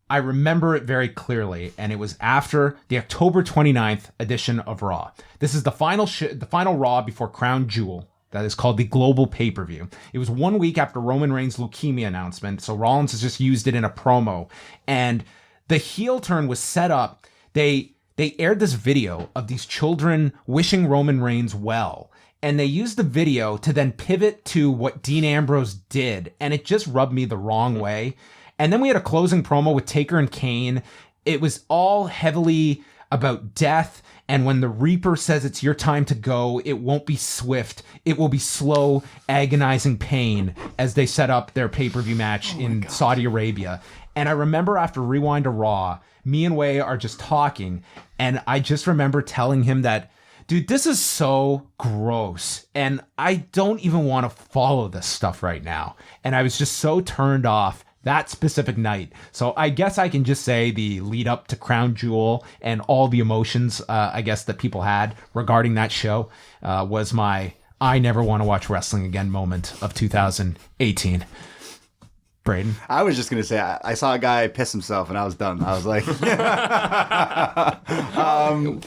I remember it very clearly, and it was after the October 29th edition of Raw. This is the final Raw before Crown Jewel. That is called the Global Pay-Per-View. It was 1 week after Roman Reigns' leukemia announcement, so Rollins has just used it in a promo. And the heel turn was set up. They aired this video of these children wishing Roman Reigns well. And they used the video to then pivot to what Dean Ambrose did. And it just rubbed me the wrong way. And then we had a closing promo with Taker and Kane. It was all heavily about death. And when the Reaper says it's your time to go, it won't be swift. It will be slow, agonizing pain as they set up their pay-per-view match in Saudi Arabia. And I remember after Rewind to Raw, me and Wai are just talking. And I just remember telling him that, dude, this is so gross. And I don't even want to follow this stuff right now. And I was just so turned off that specific night. So I guess I can just say the lead up to Crown Jewel and all the emotions, I guess, that people had regarding that show was my I never want to watch wrestling again moment of 2018. Braden? I was just going to say, I saw a guy piss himself and I was done. I was like,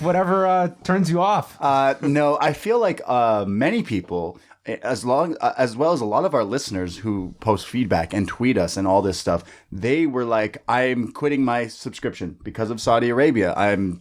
whatever turns you off. No, I feel like many people, as well as a lot of our listeners who post feedback and tweet us and all this stuff, they were like, I'm quitting my subscription because of Saudi Arabia. I'm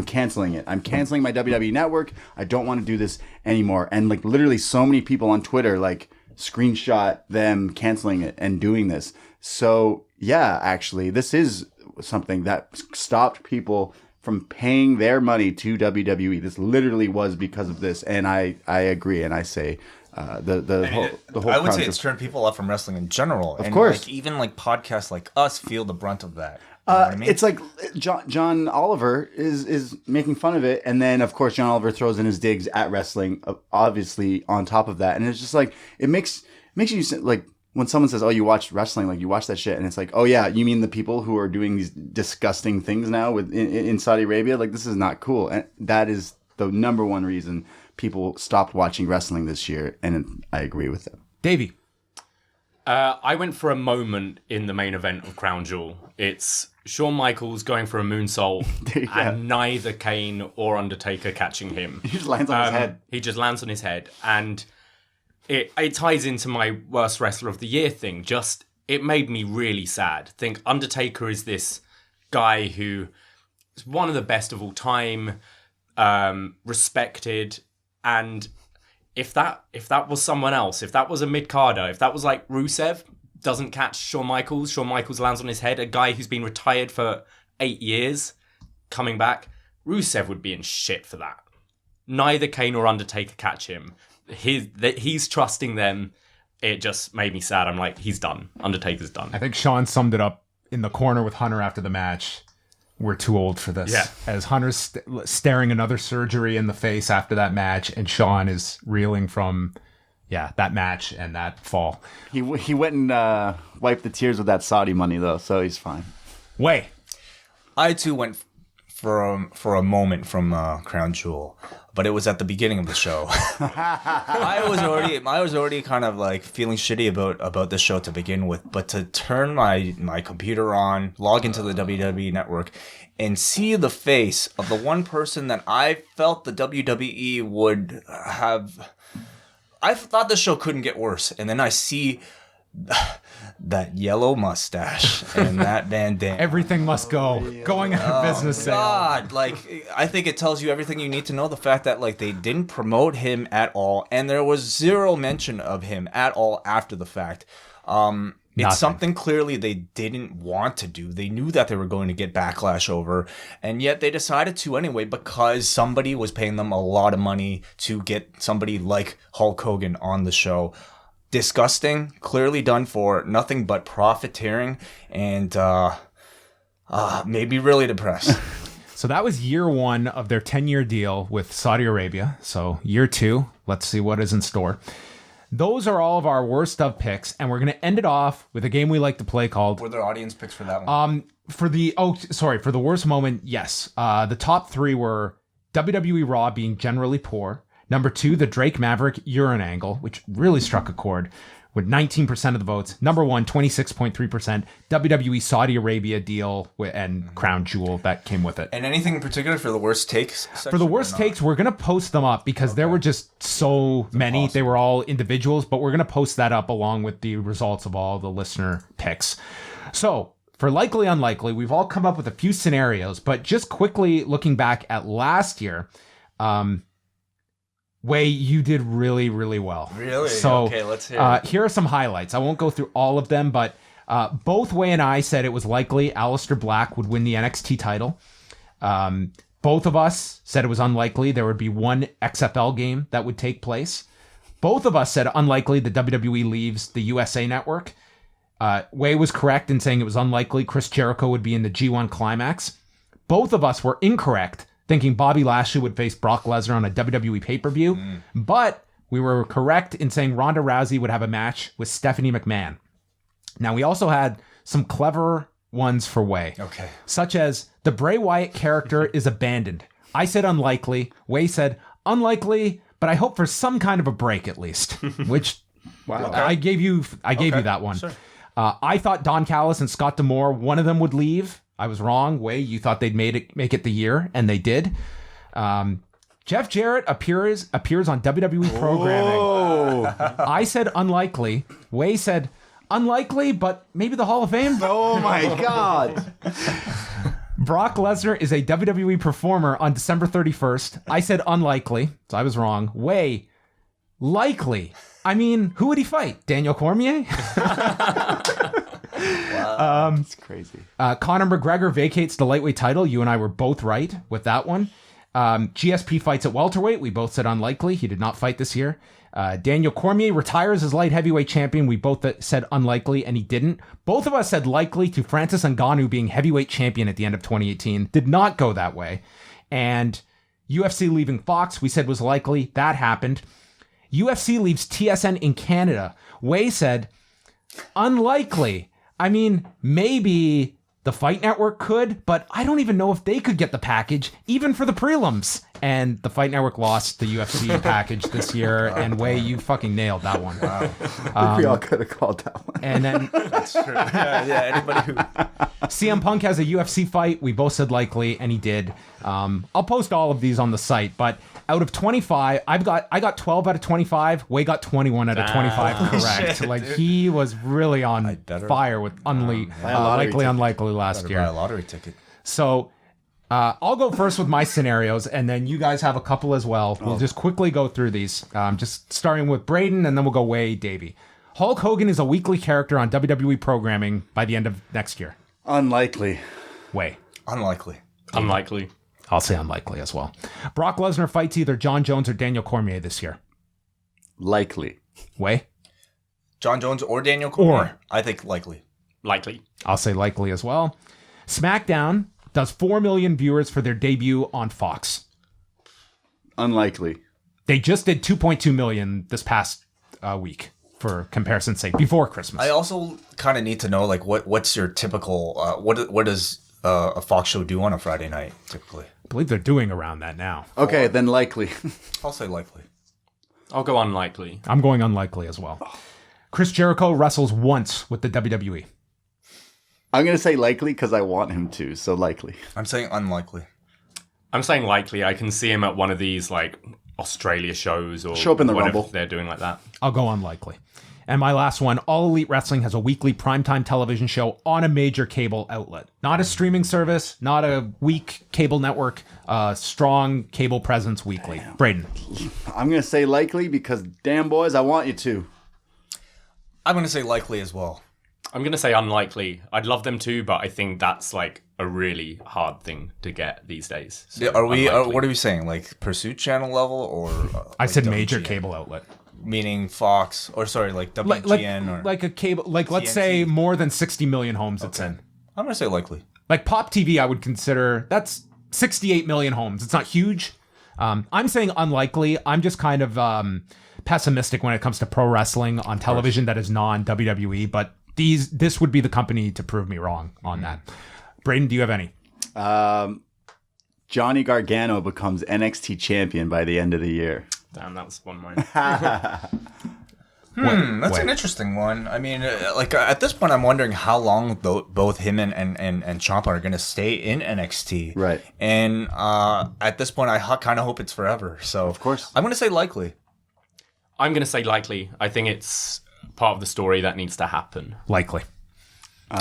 canceling it. I'm canceling my WWE network. I don't want to do this anymore. And like literally so many people on Twitter like screenshot them canceling it and doing this. So yeah, actually, this is something that stopped people from paying their money to WWE. This literally was because of this, and I agree, and I say the whole. I would say it's turned people off from wrestling in general. Of course, like, even like podcasts like us feel the brunt of that. You know what I mean? It's like John Oliver is making fun of it, and then of course John Oliver throws in his digs at wrestling, obviously on top of that, and it's just like it makes you like when someone says, "Oh, you watch wrestling," like you watch that shit, and it's like, "Oh yeah, you mean the people who are doing these disgusting things now in Saudi Arabia? Like this is not cool," and that is the number one reason people stopped watching wrestling this year, and I agree with them. Davey. I went for a moment in the main event of Crown Jewel. It's Shawn Michaels going for a moonsault and neither Kane or Undertaker catching him. He just lands on his head. He just lands on his head. And it ties into my worst wrestler of the year thing. Just, it made me really sad. Think Undertaker is this guy who is one of the best of all time, respected, and if that was someone else, if that was a mid-carder, if that was like Rusev, doesn't catch Shawn Michaels lands on his head, a guy who's been retired for 8 years, coming back, Rusev would be in shit for that. Neither Kane or Undertaker catch him. He's trusting them. It just made me sad. I'm like, he's done. Undertaker's done. I think Sean summed it up in the corner with Hunter after the match. We're too old for this. Yeah. As Hunter's staring another surgery in the face after that match, and Sean is reeling from, that match and that fall. He went and wiped the tears with that Saudi money, though, so he's fine. Way. I too went for a moment from Crown Jewel, but it was at the beginning of the show. I was already kind of like feeling shitty about this show to begin with, but to turn my computer on, log into the WWE Network, and see the face of the one person that I felt the WWE would have. I thought the show couldn't get worse, and then I see that yellow mustache and that bandana. Everything must go. Going out of business sale. God, like, I think it tells you everything you need to know. The fact that, like, they didn't promote him at all, and there was zero mention of him at all after the fact. It's something clearly they didn't want to do. They knew that they were going to get backlash over, and yet they decided to anyway because somebody was paying them a lot of money to get somebody like Hulk Hogan on the show. Disgusting, clearly done for nothing but profiteering, and made me really depressed. So that was year one of their 10-year deal with Saudi Arabia. So year two, let's see what is in store. Those are all of our worst of picks, and we're going to end it off with a game we like to play called... Were there audience picks for that one? For the worst moment, yes. The top three were WWE Raw being generally poor. Number 2, the Drake Maverick urine angle, which really struck a chord with 19% of the votes. Number 1, 26.3%, WWE Saudi Arabia deal and Crown Jewel that came with it. And anything in particular for the worst takes section? For the worst takes, we're going to post them up because there were just so many. Awesome. They were all individuals, but we're going to post that up along with the results of all the listener picks. So for likely, unlikely, we've all come up with a few scenarios, but just quickly looking back at last year, Wai, you did really, really well. Really? So, okay, let's hear it. Here are some highlights. I won't go through all of them, but both Wai and I said it was likely Aleister Black would win the NXT title. Both of us said it was unlikely there would be one XFL game that would take place. Both of us said unlikely the WWE leaves the USA Network. Wai was correct in saying it was unlikely Chris Jericho would be in the G1 Climax. Both of us were incorrect, thinking Bobby Lashley would face Brock Lesnar on a WWE pay-per-view. But we were correct in saying Ronda Rousey would have a match with Stephanie McMahon. Now, we also had some clever ones for Wai. Okay. Such as, the Bray Wyatt character is abandoned. I said unlikely. Wai said, unlikely, but I hope for some kind of a break at least. Which, wow. I gave you that one. Sure. I thought Don Callis and Scott D'Amore, one of them would leave. I was wrong. Wai, you thought they'd make it the year, and they did. Jeff Jarrett appears on WWE programming. I said unlikely. Wai said unlikely, but maybe the Hall of Fame. Oh my God. Brock Lesnar is a WWE performer on December 31st. I said unlikely, so I was wrong. Wai, likely. I mean, who would he fight? Daniel Cormier? Wow, that's crazy. Conor McGregor vacates the lightweight title. You and I were both right with that one. GSP fights at welterweight. We both said unlikely. He did not fight this year. Daniel Cormier retires as light heavyweight champion. We both said unlikely, and he didn't. Both of us said likely to Francis Ngannou being heavyweight champion at the end of 2018. Did not go that way. And UFC leaving Fox, we said was likely. That happened. UFC leaves TSN in Canada. Wai said unlikely. I mean, maybe the Fight Network could, but I don't even know if they could get the package, even for the prelims. And the Fight Network lost the UFC package this year. And Wai, you fucking nailed that one. Wow. I think we all could have called that one. And then That's true. Yeah, anybody who... CM Punk has a UFC fight. We both said likely, and he did. I'll post all of these on the site, but out of 25, I got 12 out of 25. Wai got 21 out of 25 correct. Shit, like dude. he was really on fire with likely, unlikely last Better year. buy a lottery ticket. So I'll go first with my scenarios, and then you guys have a couple as well. We'll just quickly go through these, just starting with Braden, and then we'll go Wai, Davie. Hulk Hogan is a weekly character on WWE programming by the end of next year. Unlikely. Wai. Unlikely. Unlikely. I'll say unlikely as well. Brock Lesnar fights either John Jones or Daniel Cormier this year. Likely. Wai? John Jones or Daniel Cormier? Or. I think likely. Likely. I'll say likely as well. SmackDown does 4 million viewers for their debut on Fox. Unlikely. They just did 2.2 million this past week, for comparison's sake, before Christmas. I also kind of need to know, like, what's your typical, what does a Fox show do on a Friday night, typically? I believe they're doing around that now. Okay, then likely. I'll say likely. I'll go unlikely. I'm going unlikely as well. Chris Jericho wrestles once with the WWE. I'm going to say likely because I want him to, so likely. I'm saying unlikely. I'm saying likely. I can see him at one of these like Australia shows or Show up in the whatever Rumble. they're doing like that. I'll go unlikely. And my last one, All Elite Wrestling has a weekly primetime television show on a major cable outlet. Not a streaming service, not a weak cable network, strong cable presence weekly. Braden. I'm going to say likely because, damn boys, I want you to. I'm going to say likely as well. I'm going to say unlikely. I'd love them to, but I think that's like a really hard thing to get these days. So Yeah, unlikely. what are we saying? Like Pursuit Channel level or? I like said major WGN? cable outlet. Meaning Fox, or sorry, like WGN or? Like a cable, like let's TNT. say more than 60 million homes it's in. I'm going to say likely. Like Pop TV, I would consider, that's 68 million homes. It's not huge. I'm saying unlikely. I'm just kind of pessimistic when it comes to pro wrestling on television that is non-WWE, but this would be the company to prove me wrong on that. Braden, do you have any? Johnny Gargano becomes NXT champion by the end of the year. Damn, that was one of mine. That's an interesting one. I mean, at this point, I'm wondering how long both him and Ciampa are going to stay in NXT. Right. And at this point, I kind of hope it's forever. So, Of course. I'm going to say likely. I'm going to say likely. I think it's part of the story that needs to happen. Likely. You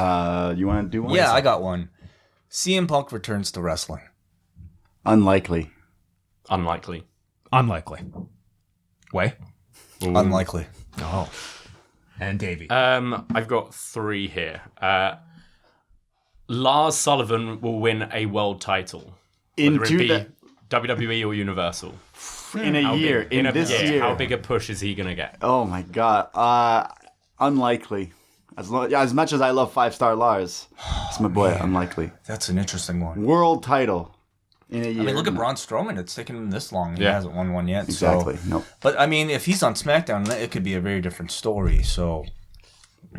want to do one? Yeah, I got one. CM Punk returns to wrestling. Unlikely. Unlikely. Unlikely. Wai? Unlikely. Oh. And Davie. I've got three here. Lars Sullivan will win a world title. Whether it be WWE or Universal. In a year. In this year. How big a push is he going to get? Oh my god. Unlikely. As much as I love 5-star Lars, it's my boy. Unlikely. That's an interesting one. World title in a year. I mean, look at Braun Strowman. It's taken him this long. He Yeah. hasn't won one yet. Exactly. So. Nope. But, I mean, if he's on SmackDown, it could be a very different story. So,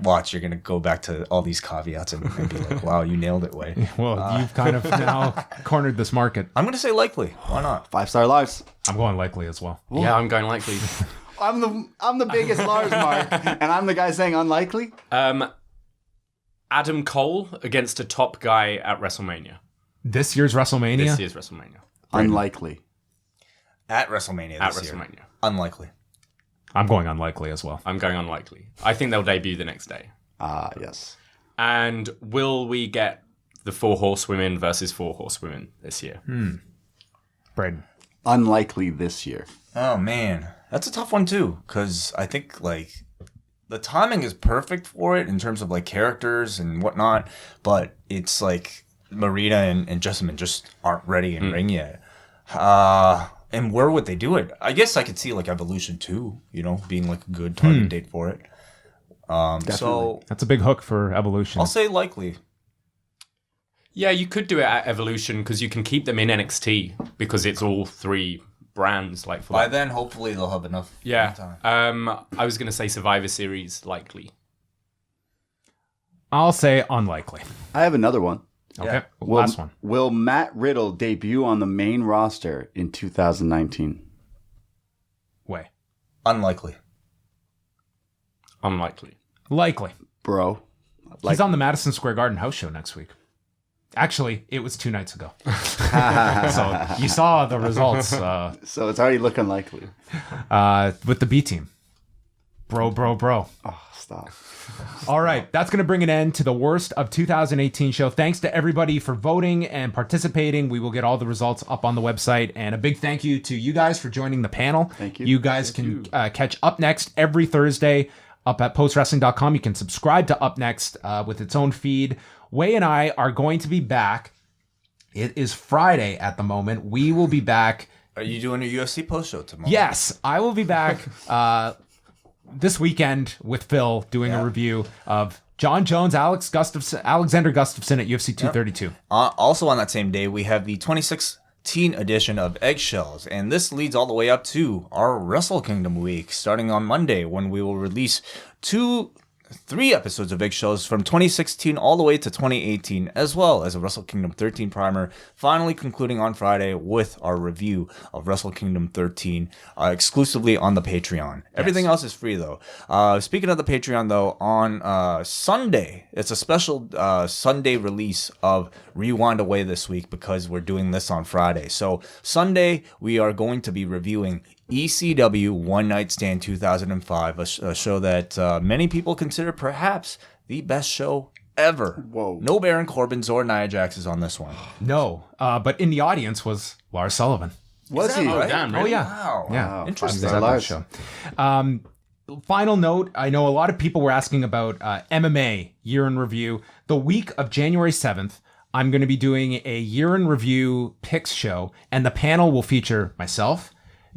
watch. You're going to go back to all these caveats and be like, wow, you nailed it, Wai. Well, you've kind of now cornered this market. I'm going to say likely. Why not? 5-star Lars. I'm going likely as well. Yeah, I'm going likely. I'm the biggest Lars mark, and I'm the guy saying unlikely. Adam Cole against a top guy at WrestleMania. This year's WrestleMania? This year's WrestleMania. Unlikely. At WrestleMania At this year. WrestleMania. Unlikely. I'm going unlikely as well. I'm going unlikely. I think they'll debut the next day. Yes. And will we get the 4 horsewomen versus 4 horsewomen this year? Braden. Unlikely this year. Oh, man. That's a tough one, too. Because I think, the timing is perfect for it in terms of, characters and whatnot. But it's, Marita and Jessamine just aren't ready in ring yet. And where would they do it? I guess I could see, Evolution 2, being, a good target date for it. So That's a big hook for Evolution. I'll say likely. Yeah, you could do it at Evolution because you can keep them in NXT because it's all 3 brands. For By that. then, hopefully, they'll have enough Yeah. time. I was going to say Survivor Series, likely. I'll say unlikely. I have another one. Okay, last one. Will Matt Riddle debut on the main roster in 2019? Way. Unlikely. Unlikely. Likely. Bro. He's on the Madison Square Garden house show next week. Actually, it was 2 nights ago. So you saw the results So it's already looking likely. with the B team. Bro. Oh, stop. All right, that's going to bring an end to the worst of 2018 show. Thanks to everybody for voting and participating. We will get all the results up on the website. And a big thank you to you guys for joining the panel. Thank you. You guys can catch Up Next every Thursday up at postwrestling.com. You can subscribe to Up Next with its own feed. Wai and I are going to be back. It is Friday at the moment. We will be back. Are you doing a UFC post show tomorrow? Yes, I will be back this weekend with Phil doing a review of John Jones, Alexander Gustafsson at UFC 232. Also on that same day, we have the 2016 edition of Eggshells, and this leads all the way up to our Wrestle Kingdom week, starting on Monday when we will release 3 episodes of Eggshells from 2016 all the way to 2018, as well as a Wrestle Kingdom 13 primer, finally concluding on Friday with our review of Wrestle Kingdom 13 exclusively on the Patreon. Everything else is free, though. Speaking of the Patreon, though, on Sunday, it's a special Sunday release of Rewind Away this week because we're doing this on Friday. So Sunday, we are going to be reviewing ECW One Night Stand 2005, a show that many people consider perhaps the best show ever. Whoa. No Baron Corbin's or Nia Jax is on this one. No, but in the audience was Lars Sullivan. Was he? Oh, damn, really? Oh, yeah. Wow. Yeah. Interesting. He's at that show. Final note, I know a lot of people were asking about MMA year in review. The week of January 7th, I'm going to be doing a year in review picks show, and the panel will feature myself,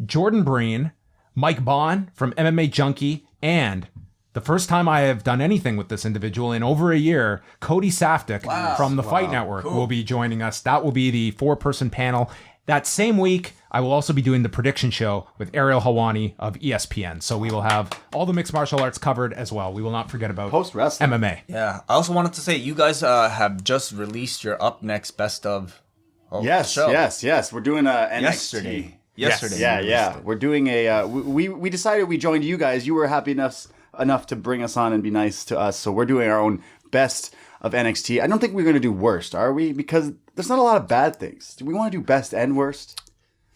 Jordan Breen, Mike Bond from MMA Junkie, and the first time I have done anything with this individual in over a year, Cody Safdie from the Fight Network will be joining us. That will be the 4-person panel. That same week, I will also be doing the prediction show with Ariel Helwani of ESPN. So we will have all the mixed martial arts covered as well. We will not forget about Post-wrestling. MMA. Yeah. I also wanted to say, you guys have just released your Up Next best of show. Yes. We're doing a Yesterday. Yeah. We're doing a. We decided we joined you guys. You were happy enough to bring us on and be nice to us. So we're doing our own best of NXT. I don't think we're going to do worst, are we? Because there's not a lot of bad things. Do we want to do best and worst?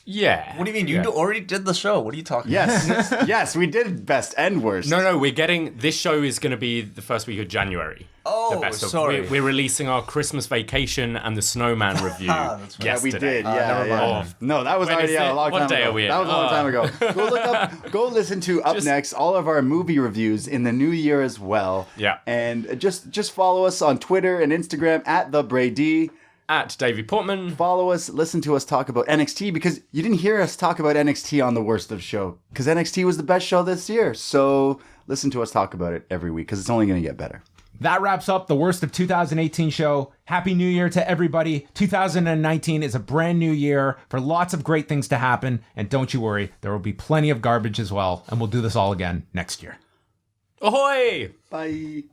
Yeah. What do you mean? You already did the show. What are you talking about? Yes, we did best and worst. No, we're getting... This show is going to be the first week of January. Oh, the best of, sorry. We're releasing our Christmas Vacation and the Snowman review That's right. Yeah, we yesterday. did. Yeah. No, that was When already is out a it? long What time day ago. are we in? That was a long time ago. Go listen to Up Next, all of our movie reviews in the new year as well. Yeah. And just follow us on Twitter and Instagram at the Brady. At Davie Portman. Follow us, listen to us talk about NXT, because you didn't hear us talk about NXT on the Worst of Show, because NXT was the best show this year. So listen to us talk about it every week, because it's only going to get better. That wraps up the worst of 2018 show. Happy New Year to everybody. 2019 is a brand new year for lots of great things to happen. And don't you worry, there will be plenty of garbage as well. And we'll do this all again next year. Ahoy! Bye.